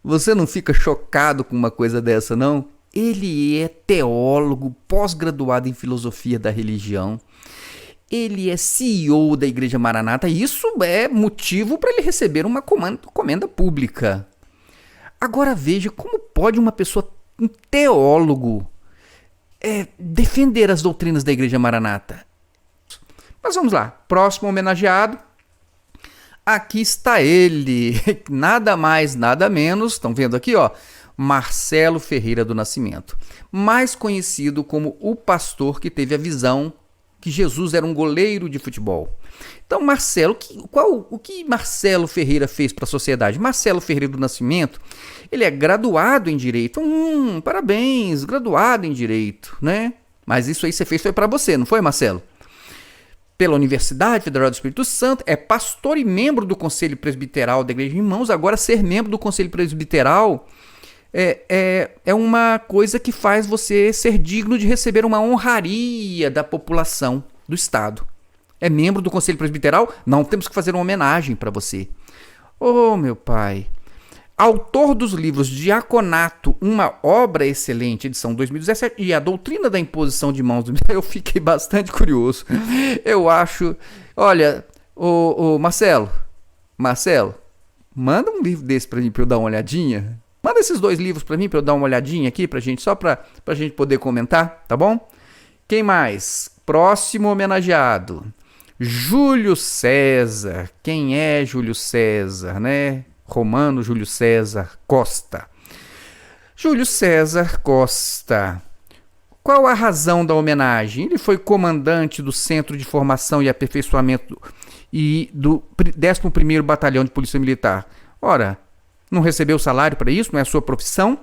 Você não fica chocado com uma coisa dessa, não? Ele é teólogo, pós-graduado em filosofia da religião. Ele é CEO da Igreja Maranata. E isso é motivo para ele receber uma comenda pública. Agora veja como pode uma pessoa, um teólogo, defender as doutrinas da Igreja Maranata. Mas vamos lá, próximo homenageado. Aqui está ele, nada mais, nada menos, estão vendo aqui, ó, Marcelo Ferreira do Nascimento, mais conhecido como o pastor que teve a visão que Jesus era um goleiro de futebol. Então, Marcelo, o que Marcelo Ferreira fez para a sociedade? Marcelo Ferreira do Nascimento, ele é graduado em Direito. Parabéns, graduado em Direito, né? Mas isso aí você fez foi para você, não foi, Marcelo? Pela Universidade Federal do Espírito Santo, é pastor e membro do Conselho Presbiteral da Igreja Irmãos. Agora, ser membro do Conselho Presbiteral é uma coisa que faz você ser digno de receber uma honraria da população do Estado. É membro do Conselho Presbiteral? Não, temos que fazer uma homenagem para você. Oh, meu pai! Autor dos livros Diaconato, uma obra excelente, edição 2017, e A Doutrina da Imposição de Mãos. Eu fiquei bastante curioso. Eu acho... Olha, Marcelo, manda um livro desse para mim, para eu dar uma olhadinha. Manda esses 2 livros para mim, para eu dar uma olhadinha aqui, pra gente, só pra gente poder comentar, tá bom? Quem mais? Próximo homenageado. Júlio César. Quem é Júlio César, né? Romano Júlio César Costa. Júlio César Costa. Qual a razão da homenagem? Ele foi comandante do Centro de Formação e Aperfeiçoamento e do 11º Batalhão de Polícia Militar. Ora, não recebeu salário para isso? Não é a sua profissão?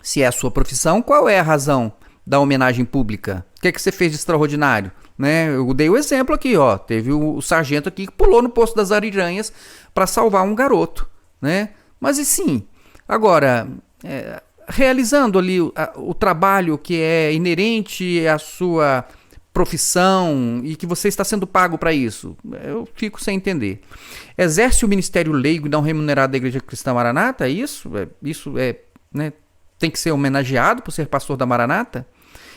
Se é a sua profissão, qual é a razão da homenagem pública? O que é que você fez de extraordinário? Né? Eu dei o exemplo aqui, ó. Teve o sargento aqui que pulou no Poço das Ariranhas para salvar um garoto. Né? Mas e sim, agora, realizando ali o trabalho que é inerente à sua profissão e que você está sendo pago para isso, eu fico sem entender. Exerce o ministério leigo e não remunerado da Igreja Cristã Maranata? Isso né, tem que ser homenageado por ser pastor da Maranata?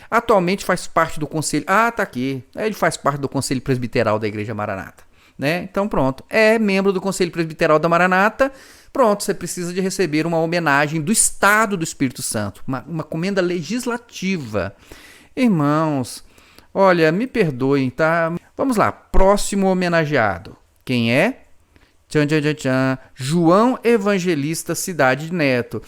Atualmente faz parte do conselho... tá aqui. Ele faz parte do Conselho Presbiteral da Igreja Maranata. Né? Então pronto, é membro do Conselho Presbiteral da Maranata. Pronto, você precisa de receber uma homenagem do Estado do Espírito Santo, uma comenda legislativa. Irmãos, olha, me perdoem, tá? Vamos lá, próximo homenageado. Quem é? João Evangelista Cidade Neto.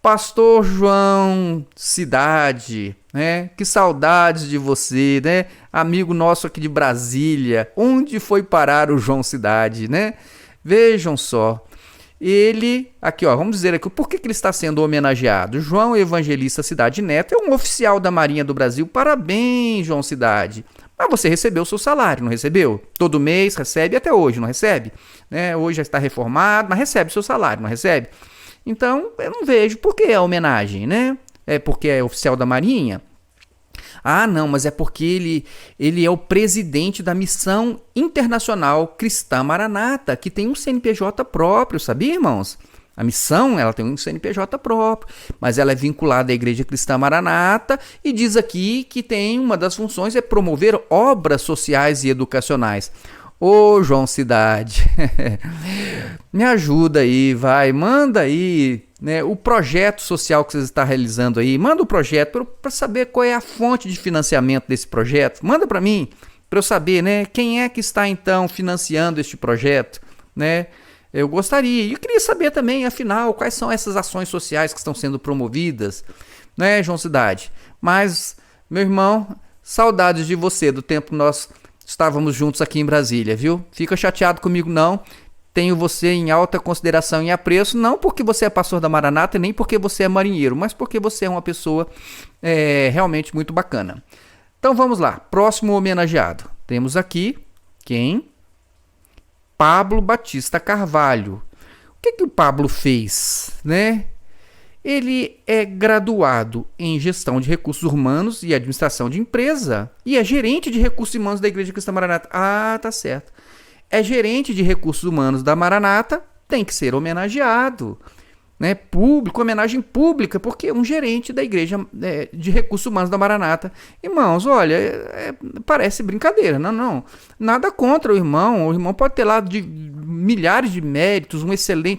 Pastor João Cidade, né? Que saudades de você, né? Amigo nosso aqui de Brasília. Onde foi parar o João Cidade, né? Vejam só. Ele, aqui ó, vamos dizer aqui, por que ele está sendo homenageado? João Evangelista Cidade Neto é um oficial da Marinha do Brasil. Parabéns, João Cidade. Mas você recebeu o seu salário, não recebeu? Todo mês recebe, até hoje não recebe? Né? Hoje já está reformado, mas recebe o seu salário, não recebe? Então, eu não vejo por que a homenagem, né? É porque é oficial da Marinha? Ah, não, mas é porque ele é o presidente da Missão Internacional Cristã Maranata, que tem um CNPJ próprio, sabia, irmãos? A missão, ela tem um CNPJ próprio, mas ela é vinculada à Igreja Cristã Maranata e diz aqui que tem uma das funções é promover obras sociais e educacionais. Ô, João Cidade, me ajuda aí, vai, manda aí, né, o projeto social que você está realizando aí, manda o projeto para saber qual é a fonte de financiamento desse projeto, manda para mim, para eu saber, né, quem é que está então financiando este projeto, né, Eu gostaria. E eu queria saber também, afinal, quais são essas ações sociais que estão sendo promovidas, né, João Cidade? Mas, meu irmão, saudades de você, do tempo que nós estávamos juntos aqui em Brasília, viu? Fica chateado comigo, não. Tenho você em alta consideração e apreço, não porque você é pastor da Maranata, nem porque você é marinheiro, mas porque você é uma pessoa realmente muito bacana. Então vamos lá, próximo homenageado. Temos aqui quem? Pablo Batista Carvalho. O que o Pablo fez, né? Ele é graduado em Gestão de Recursos Humanos e Administração de Empresa e é gerente de Recursos Humanos da Igreja Cristã Maranata. Ah, tá certo. É gerente de Recursos Humanos da Maranata, tem que ser homenageado, né? Público, homenagem pública, porque é um gerente da Igreja de Recursos Humanos da Maranata. Irmãos, olha, parece brincadeira, não. Nada contra o irmão pode ter lá de milhares de méritos,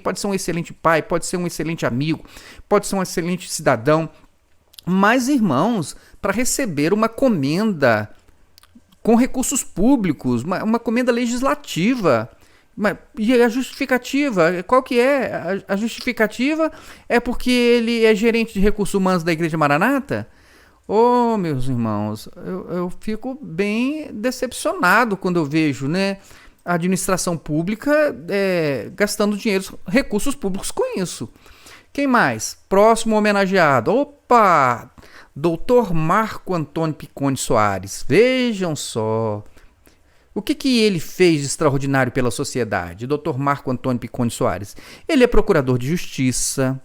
pode ser um excelente pai, pode ser um excelente amigo, pode ser um excelente cidadão, mas, irmãos, para receber uma comenda com recursos públicos, uma comenda legislativa. E a justificativa, qual que é? A justificativa é porque ele é gerente de recursos humanos da Igreja Maranata? Oh, meus irmãos, eu fico bem decepcionado quando eu vejo, né, a administração pública gastando recursos públicos com isso. Quem mais? Próximo homenageado. Opa! Dr. Marco Antônio Picconi Soares. Vejam só. O que ele fez de extraordinário pela sociedade? Dr. Marco Antônio Picconi Soares. Ele é procurador de justiça.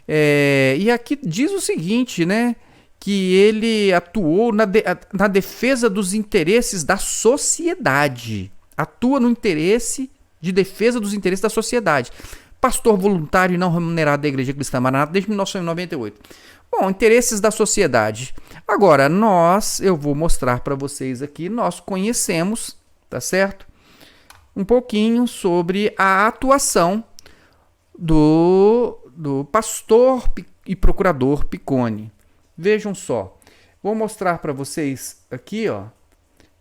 E aqui diz o seguinte, né? Que ele atuou na defesa dos interesses da sociedade. Atua no interesse de defesa dos interesses da sociedade. Pastor voluntário e não remunerado da Igreja Cristã Maranata desde 1998. Bom, interesses da sociedade. Agora, eu vou mostrar para vocês aqui, nós conhecemos, tá certo? Um pouquinho sobre a atuação do pastor e procurador Picconi. Vejam só, vou mostrar para vocês aqui, ó.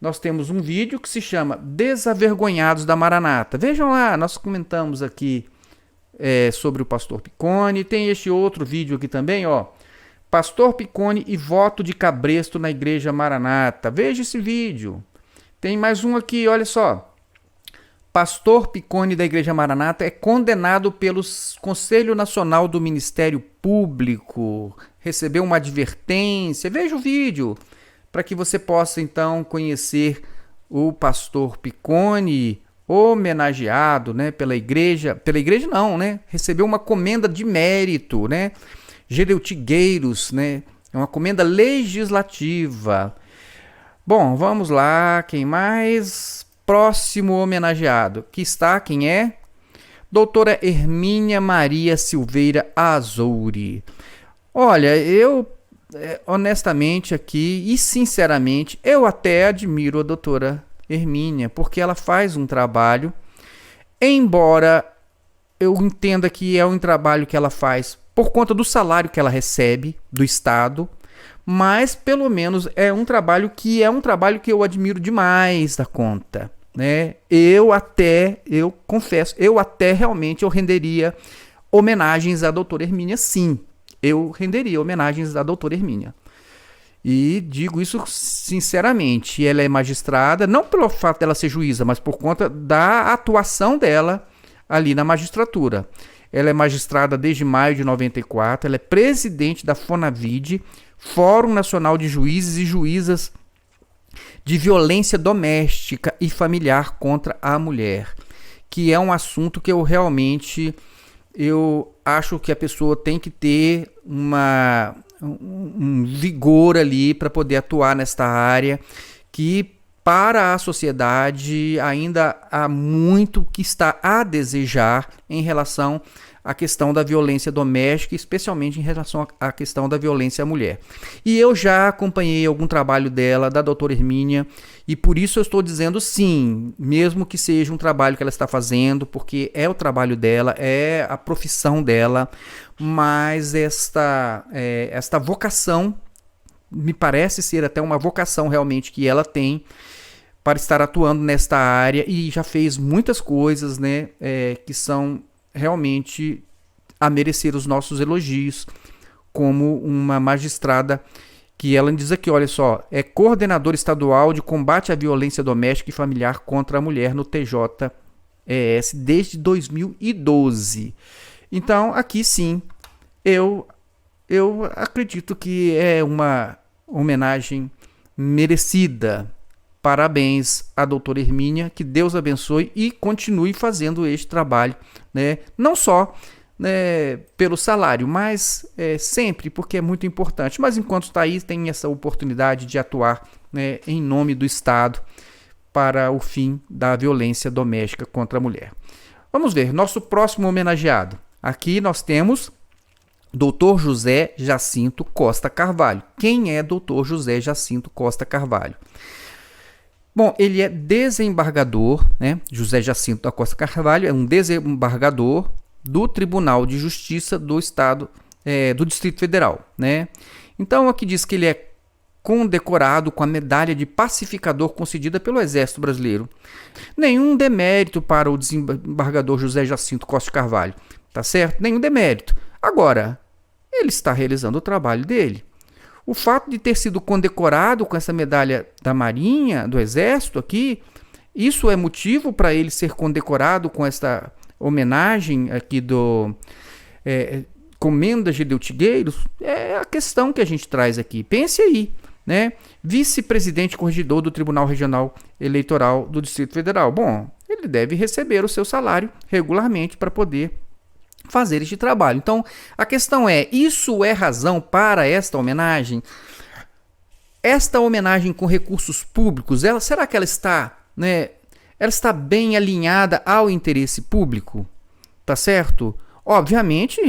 Nós temos um vídeo que se chama Desavergonhados da Maranata. Vejam lá, nós comentamos aqui sobre o pastor Picconi. Tem este outro vídeo aqui também, ó. Pastor Picconi e voto de cabresto na Igreja Maranata. Veja esse vídeo. Tem mais um aqui, olha só. Pastor Picconi da Igreja Maranata é condenado pelo Conselho Nacional do Ministério Público. Recebeu uma advertência. Veja o vídeo, para que você possa, então, conhecer o pastor Picconi, homenageado, né, pela igreja. Pela igreja não, né? Recebeu uma comenda de mérito, né? Gedeutigueiros, né? É uma comenda legislativa. Bom, vamos lá. Quem mais? Próximo homenageado. Que está, quem é? Doutora Hermínia Maria Silveira Azouri. Olha, eu honestamente aqui e sinceramente, eu até admiro a doutora Hermínia, porque ela faz um trabalho, embora eu entenda que é um trabalho que ela faz por conta do salário que ela recebe do Estado, mas pelo menos é um trabalho que eu admiro demais da conta, né? Eu confesso, realmente eu renderia homenagens à doutora Hermínia, sim. Eu renderia homenagens à doutora Hermínia. E digo isso sinceramente, ela é magistrada, não pelo fato dela ser juíza, mas por conta da atuação dela ali na magistratura. Ela é magistrada desde maio de 94, ela é presidente da FONAVID, Fórum Nacional de Juízes e Juízas de Violência Doméstica e Familiar contra a Mulher, que é um assunto que eu acho que a pessoa tem que ter um vigor ali para poder atuar nesta área, que para a sociedade ainda há muito que está a desejar em relação à questão da violência doméstica, especialmente em relação à questão da violência à mulher. E eu já acompanhei algum trabalho dela, da doutora Hermínia, e por isso eu estou dizendo sim, mesmo que seja um trabalho que ela está fazendo, porque é o trabalho dela, é a profissão dela, mas esta vocação, me parece ser até uma vocação realmente que ela tem, para estar atuando nesta área e já fez muitas coisas, né, que são realmente a merecer os nossos elogios, como uma magistrada que ela diz aqui, olha só, é coordenadora estadual de combate à violência doméstica e familiar contra a mulher no TJES desde 2012. Então, aqui sim, eu acredito que é uma homenagem merecida. Parabéns à doutora Hermínia, que Deus abençoe e continue fazendo este trabalho, né? Não só, né, pelo salário, mas sempre, porque é muito importante. Mas enquanto está aí, tem essa oportunidade de atuar, né, em nome do Estado para o fim da violência doméstica contra a mulher. Vamos ver, nosso próximo homenageado. Aqui nós temos Dr. José Jacinto Costa Carvalho. Quem é Dr. José Jacinto Costa Carvalho? Bom, ele é desembargador, né? José Jacinto da Costa Carvalho é um desembargador do Tribunal de Justiça do Estado, do Distrito Federal, né? Então aqui diz que ele é condecorado com a medalha de pacificador concedida pelo Exército Brasileiro. Nenhum demérito para o desembargador José Jacinto Costa Carvalho, tá certo? Nenhum demérito. Agora, ele está realizando o trabalho dele. O fato de ter sido condecorado com essa medalha da Marinha, do Exército aqui, isso é motivo para ele ser condecorado com essa homenagem aqui do Comenda Gedeu Tigueiros? É a questão que a gente traz aqui. Pense aí, né? Vice-presidente corregedor do Tribunal Regional Eleitoral do Distrito Federal. Bom, ele deve receber o seu salário regularmente para poder fazer este trabalho. Então, a questão é, isso é razão para esta homenagem? Esta homenagem com recursos públicos, será que ela está, né, ela está bem alinhada ao interesse público? Tá certo? Obviamente,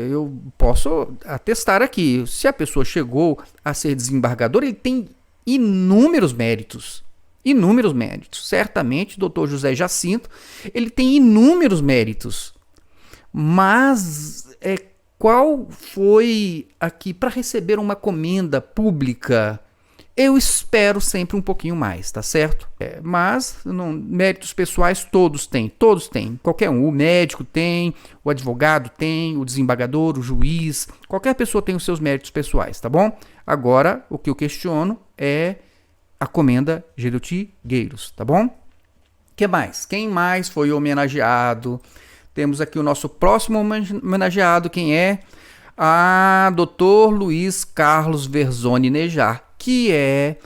eu posso atestar aqui, se a pessoa chegou a ser desembargador, ele tem inúmeros méritos. Inúmeros méritos. Certamente, o Dr. José Jacinto, ele tem inúmeros méritos. Mas qual foi aqui para receber uma comenda pública? Eu espero sempre um pouquinho mais, tá certo? Mas méritos pessoais todos têm. Qualquer um, o médico tem, o advogado tem, o desembargador, o juiz, qualquer pessoa tem os seus méritos pessoais, tá bom? Agora, o que eu questiono é a comenda Gedeu Tigueiros, tá bom? Que mais? Quem mais foi homenageado? Temos aqui o nosso próximo homenageado, quem é? Dr. Luiz Carlos Verzoni Nejar, que é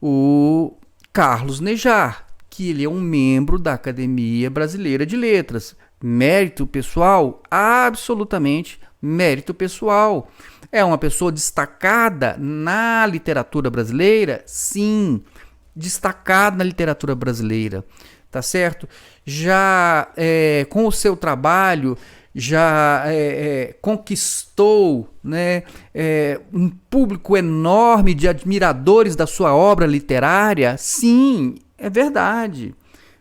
o Carlos Nejar, que ele é um membro da Academia Brasileira de Letras. Mérito pessoal? Absolutamente mérito pessoal. É uma pessoa destacada na literatura brasileira? Sim, destacada na literatura brasileira. Tá certo? Já com o seu trabalho, já conquistou, né, um público enorme de admiradores da sua obra literária. Sim, é verdade.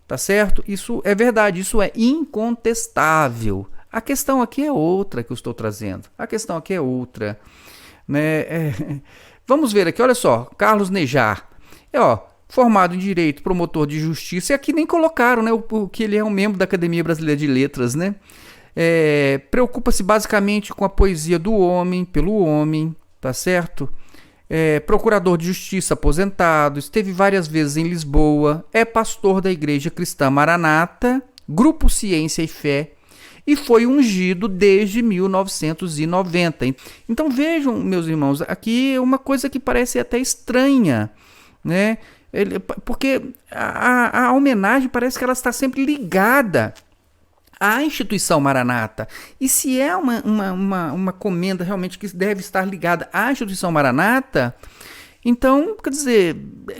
Tá certo? Isso é verdade, isso é incontestável. A questão aqui é outra que eu estou trazendo. A questão aqui é outra. Né? Vamos ver aqui, olha só, Carlos Nejar. Formado em Direito, promotor de Justiça, e aqui nem colocaram, né, que ele é um membro da Academia Brasileira de Letras, né? Preocupa-se basicamente com a poesia do homem, pelo homem, tá certo? Procurador de Justiça aposentado, esteve várias vezes em Lisboa, é pastor da Igreja Cristã Maranata, Grupo Ciência e Fé, e foi ungido desde 1990. Então vejam, meus irmãos, aqui é uma coisa que parece até estranha, né? Porque a homenagem parece que ela está sempre ligada à instituição Maranata. E se é uma comenda realmente que deve estar ligada à instituição Maranata, então, quer dizer,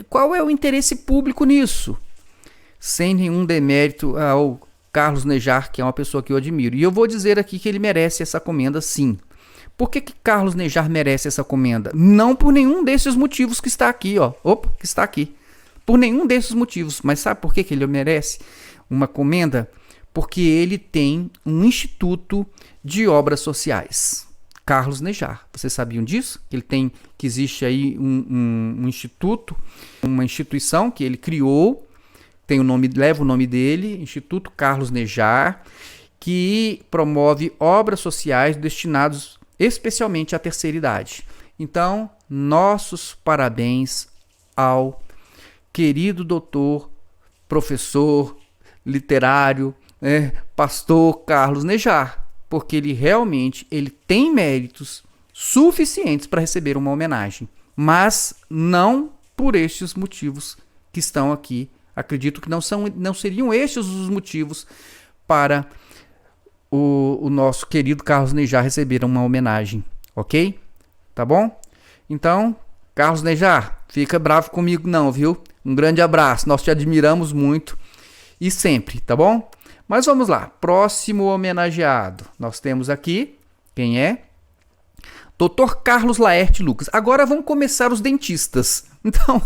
qual é o interesse público nisso? Sem nenhum demérito ao Carlos Nejar, que é uma pessoa que eu admiro. E eu vou dizer aqui que ele merece essa comenda, sim. Por que Carlos Nejar merece essa comenda? Não por nenhum desses motivos que está aqui, que está aqui. Por nenhum desses motivos. Mas sabe por que ele merece uma comenda? Porque ele tem um instituto de obras sociais. Carlos Nejar. Vocês sabiam disso? Que existe aí um instituto, uma instituição que ele criou, leva o nome dele, Instituto Carlos Nejar, que promove obras sociais destinadas especialmente à terceira idade. Então, nossos parabéns ao querido doutor, professor, literário, pastor Carlos Nejar, porque ele realmente tem méritos suficientes para receber uma homenagem, mas não por estes motivos que estão aqui. Acredito que não seriam estes os motivos para o nosso querido Carlos Nejar receber uma homenagem, ok? Tá bom? Então, Carlos Nejar, fica bravo comigo não, viu? Um grande abraço, nós te admiramos muito e sempre, tá bom? Mas vamos lá, próximo homenageado. Nós temos aqui, quem é? Dr. Carlos Laerte Lucas. Agora vamos começar os dentistas. Então,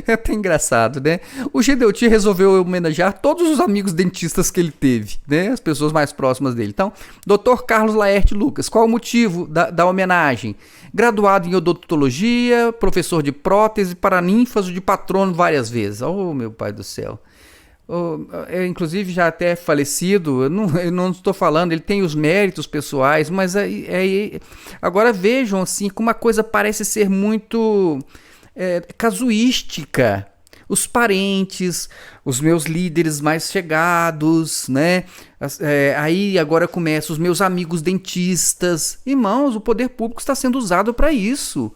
é até engraçado, né? O Gedeuti resolveu homenagear todos os amigos dentistas que ele teve, né? As pessoas mais próximas dele. Então, Dr. Carlos Laerte Lucas. Qual o motivo da homenagem? Graduado em odontologia, professor de prótese, paraninfas de patrono várias vezes. Oh, meu pai do céu. Inclusive já até falecido, eu não estou falando, ele tem os méritos pessoais, mas agora vejam assim como a coisa parece ser muito casuística. Os parentes, os meus líderes mais chegados, né? Aí agora começa os meus amigos dentistas. Irmãos, o poder público está sendo usado para isso.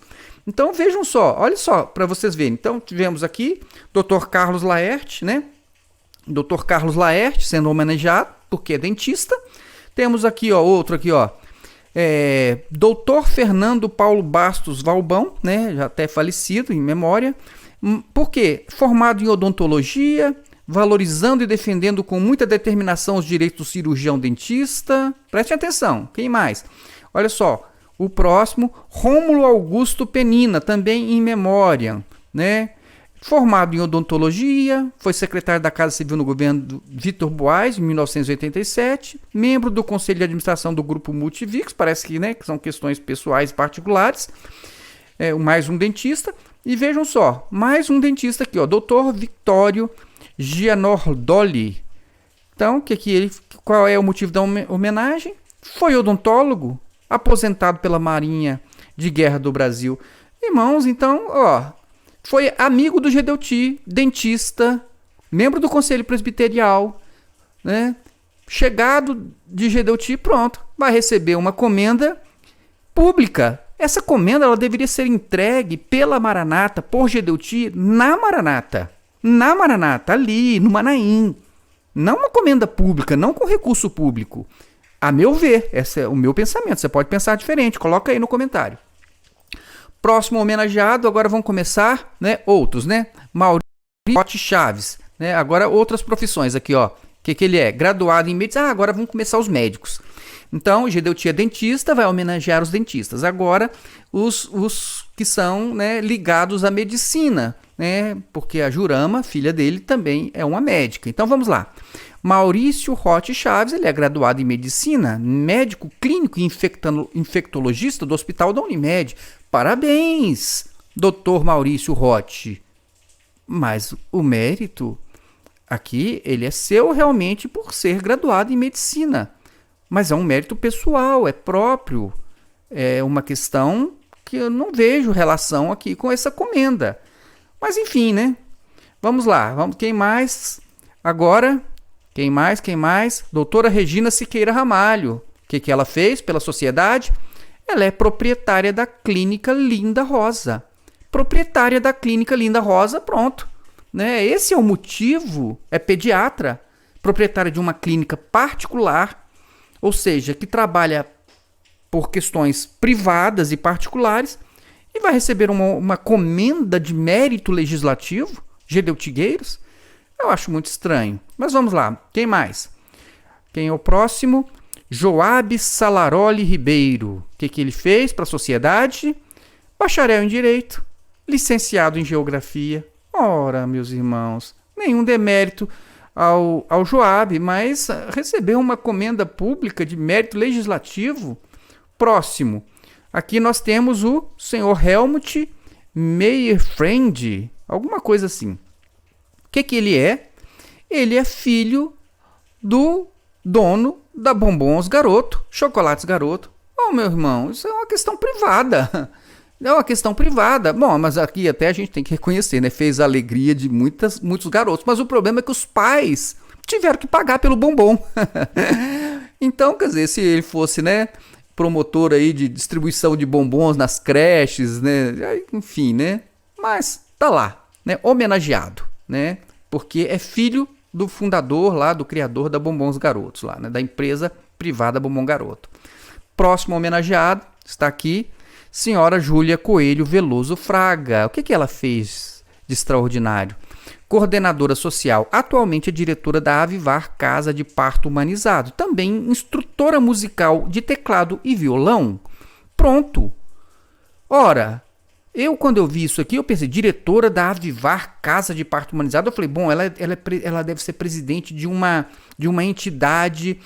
Então vejam só, olha só, para vocês verem. Então tivemos aqui Dr. Carlos Laerte, né? Dr. Carlos Laerte sendo homenageado porque é dentista. Temos aqui, outro aqui, Dr. Fernando Paulo Bastos Valbão, né, já até falecido, em memória. Por quê? Formado em odontologia, valorizando e defendendo com muita determinação os direitos do cirurgião dentista. Preste atenção, quem mais? Olha só, o próximo, Rômulo Augusto Penina, também em memória, né? Formado em odontologia, foi secretário da Casa Civil no governo Vitor Boas, em 1987, membro do Conselho de Administração do Grupo Multivix, parece que, né, que são questões pessoais particulares, mais um dentista, e vejam só, mais um dentista aqui, Dr. Victório Gianordoli. Então, qual é o motivo da homenagem? Foi odontólogo, aposentado pela Marinha de Guerra do Brasil. Irmãos, então, foi amigo do Gedeuti, dentista, membro do Conselho Presbiterial, né? Chegado de Gedeuti, pronto, vai receber uma comenda pública. Essa comenda ela deveria ser entregue pela Maranata, por Gedeuti, na Maranata, ali no Manaim. Não uma comenda pública, não com recurso público. A meu ver, esse é o meu pensamento. Você pode pensar diferente, coloca aí no comentário. Próximo homenageado, agora vão começar, né, outros, né? Maurício Chaves, né? Agora outras profissões aqui, que ele é? Graduado em medicina. Agora vão começar os médicos. Então, Gedeuti é dentista, vai homenagear os dentistas. Agora, os que são, né, ligados à medicina, né? Porque a Jurama, filha dele, também é uma médica. Então, vamos lá. Maurício Rotti Chaves, ele é graduado em medicina, médico clínico e infectologista do Hospital da Unimed. Parabéns, doutor Maurício Rotti. Mas o mérito aqui, ele é seu realmente por ser graduado em medicina. Mas é um mérito pessoal, é próprio. É uma questão que eu não vejo relação aqui com essa comenda. Mas enfim, né? Vamos lá, quem mais? Agora, quem mais? Doutora Regina Siqueira Ramalho. O que ela fez pela sociedade? Ela é proprietária da Clínica Linda Rosa. Proprietária da Clínica Linda Rosa, pronto. Né? Esse é o motivo, é pediatra, proprietária de uma clínica particular, ou seja, que trabalha por questões privadas e particulares, e vai receber uma comenda de mérito legislativo, Gedeutigueiros. Eu acho muito estranho. Mas vamos lá, quem mais? Quem é o próximo? Joabe Salaroli Ribeiro. O que ele fez para a sociedade? Bacharel em Direito, licenciado em Geografia. Ora, meus irmãos, nenhum demérito ao Joabe, mas recebeu uma comenda pública de mérito legislativo. Próximo. Aqui nós temos o senhor Helmut Meyerfriend, alguma coisa assim. O que ele é? Ele é filho do dono da Bombons Garoto, Chocolates Garoto. Meu irmão, isso é uma questão privada. É uma questão privada. Bom, mas aqui até a gente tem que reconhecer, né? Fez a alegria de muitos garotos. Mas o problema é que os pais tiveram que pagar pelo bombom. Então, quer dizer, se ele fosse, né, promotor aí de distribuição de bombons nas creches, né? Enfim, né? Mas tá lá, né? Homenageado, né? Porque é filho do fundador lá, do criador da Bombons Garotos lá, né? Da empresa privada Bombom Garoto. Próximo homenageado está aqui, senhora Júlia Coelho Veloso Fraga. O que ela fez de extraordinário? Coordenadora social, atualmente é diretora da Avivar Casa de Parto Humanizado. Também instrutora musical de teclado e violão. Pronto. Ora, quando eu vi isso aqui, eu pensei, diretora da Avivar Casa de Parto Humanizado. Eu falei, bom, ela deve ser presidente de uma entidade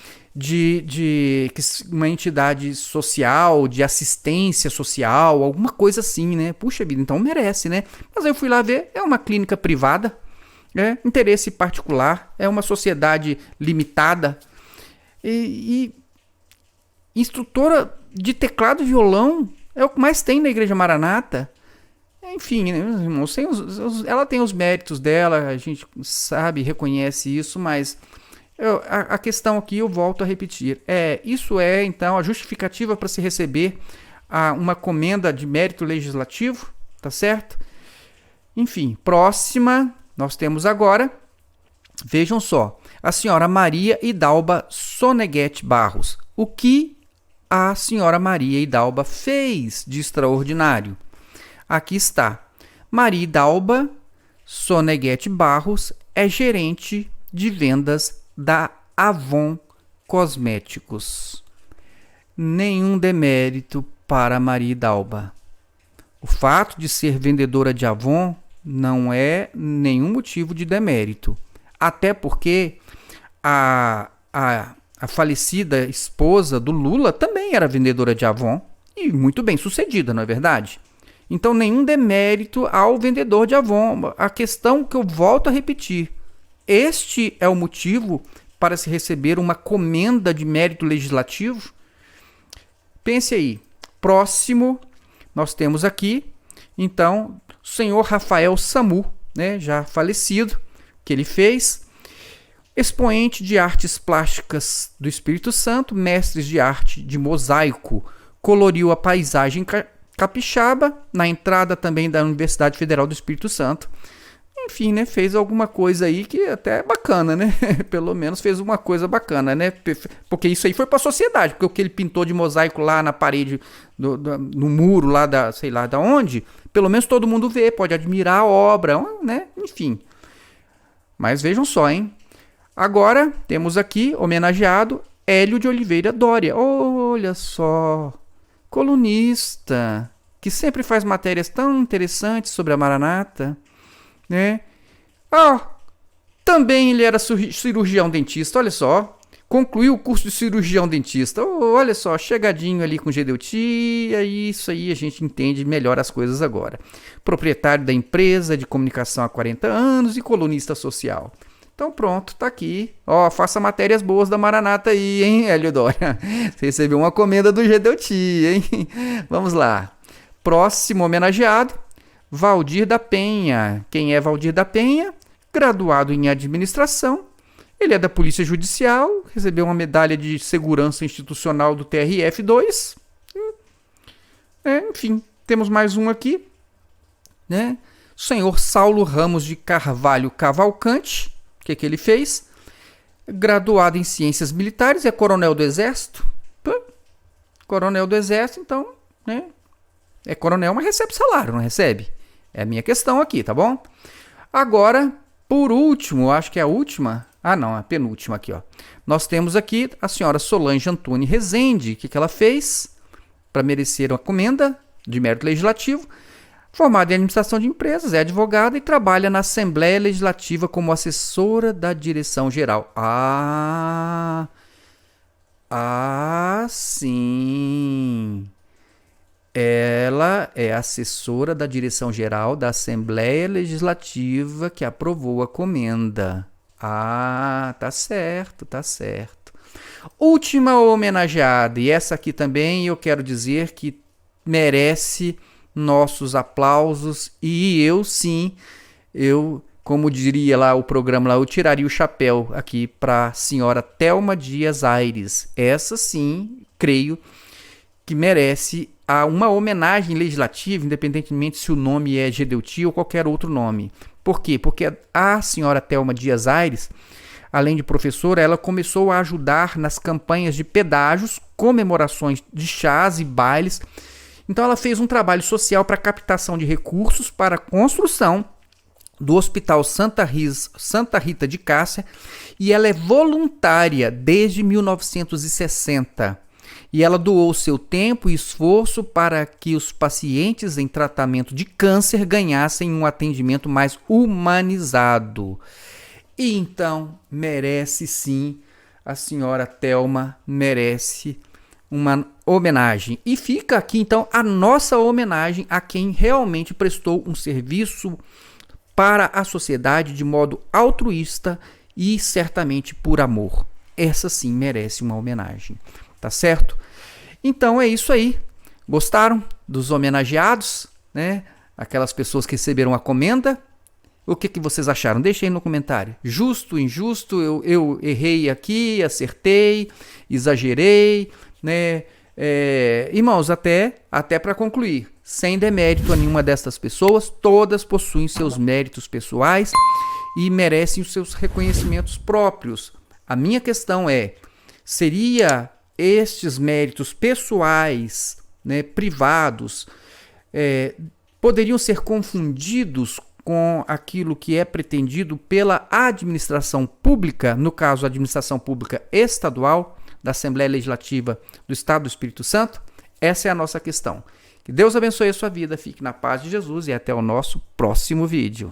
uma entidade social, de assistência social, alguma coisa assim, né? Puxa vida, então merece, né? Mas aí eu fui lá ver, é uma clínica privada, interesse particular, é uma sociedade limitada, e instrutora de teclado e violão é o que mais tem na Igreja Maranata. Enfim, né, meus irmãos, ela tem os méritos dela, a gente sabe, reconhece isso, mas a questão aqui, eu volto a repetir, isso é então a justificativa para se receber uma comenda de mérito legislativo, tá certo? Enfim, próxima, nós temos agora, vejam só, a senhora Maria Hidalba Soneghetti Barros. O que a senhora Maria Hidalba fez de extraordinário? Aqui está, Maria Hidalba Soneghetti Barros é gerente de vendas da Avon Cosméticos. Nenhum demérito para Maria Hidalba. O fato de ser vendedora de Avon não é nenhum motivo de demérito. Até porque a falecida esposa do Lula também era vendedora de Avon e muito bem sucedida, não é verdade? Então, nenhum demérito ao vendedor de Avon. A questão que eu volto a repetir, este é o motivo para se receber uma comenda de mérito legislativo? Pense aí. Próximo, nós temos aqui, então, o senhor Rafael Samu, né, já falecido, que ele fez, expoente de artes plásticas do Espírito Santo, mestres de arte de mosaico, coloriu a paisagem capixaba, na entrada também da Universidade Federal do Espírito Santo. Enfim, né, fez alguma coisa aí que até é bacana, né? Pelo menos fez uma coisa bacana, né? Porque isso aí foi para a sociedade, porque o que ele pintou de mosaico lá na parede, no muro lá sei lá da onde, pelo menos todo mundo vê, pode admirar a obra, né? Enfim. Mas vejam só, hein? Agora temos aqui homenageado Hélio de Oliveira Dória. Olha só, colunista, que sempre faz matérias tão interessantes sobre a Maranata, né? Também ele era cirurgião dentista, olha só. Concluiu o curso de cirurgião dentista. Olha só, chegadinho ali com Gedeutia, isso aí a gente entende melhor as coisas agora. Proprietário da empresa de comunicação há 40 anos e colunista social. Então pronto, tá aqui. Faça matérias boas da Maranata aí, hein, Hélio Dória? Você recebeu uma comenda do Gedeutia, hein? Vamos lá. Próximo homenageado, Valdir da Penha. Quem é Valdir da Penha? Graduado em administração. Ele é da Polícia Judicial, recebeu uma medalha de segurança institucional do TRF2. Enfim, temos mais um aqui, né? O senhor Saulo Ramos de Carvalho Cavalcante. O que ele fez? Graduado em Ciências Militares, é coronel do Exército. Coronel do Exército, então, né? É coronel, mas recebe salário, não recebe? É a minha questão aqui, tá bom? Agora, por último, acho que é a última. Não, a penúltima aqui, ó. Nós temos aqui a senhora Solange Antônio Rezende. O que ela fez para merecer uma comenda de mérito legislativo? Formada em administração de empresas, é advogada e trabalha na Assembleia Legislativa como assessora da direção geral. Ah, sim. Ela é assessora da direção-geral da Assembleia Legislativa que aprovou a comenda. Ah, tá certo, tá certo. Última homenageada, e essa aqui também eu quero dizer que merece nossos aplausos, e eu sim, como diria lá o programa lá, eu tiraria o chapéu aqui para a senhora Thelma Dias Aires. Essa sim, creio que merece uma homenagem legislativa, independentemente se o nome é Gedeuti ou qualquer outro nome. Por quê? Porque a senhora Thelma Dias Aires, além de professora, ela começou a ajudar nas campanhas de pedágios, comemorações de chás e bailes. Então ela fez um trabalho social para captação de recursos para a construção do Hospital Santa Rita de Cássia, e ela é voluntária desde 1960. E ela doou seu tempo e esforço para que os pacientes em tratamento de câncer ganhassem um atendimento mais humanizado. E então, merece sim, a senhora Thelma merece uma homenagem. E fica aqui então a nossa homenagem a quem realmente prestou um serviço para a sociedade de modo altruísta e certamente por amor. Essa sim merece uma homenagem. Tá certo? Então é isso aí. Gostaram dos homenageados, né? Aquelas pessoas que receberam a comenda? O que vocês acharam? Deixem aí no comentário. Justo, injusto, eu errei aqui, acertei, exagerei, né? Irmãos, até para concluir, sem demérito a nenhuma destas pessoas, todas possuem seus méritos pessoais e merecem os seus reconhecimentos próprios. A minha questão é, seria estes méritos pessoais, né, privados, poderiam ser confundidos com aquilo que é pretendido pela administração pública, no caso a administração pública estadual da Assembleia Legislativa do Estado do Espírito Santo? Essa é a nossa questão. Que Deus abençoe a sua vida, fique na paz de Jesus e até o nosso próximo vídeo.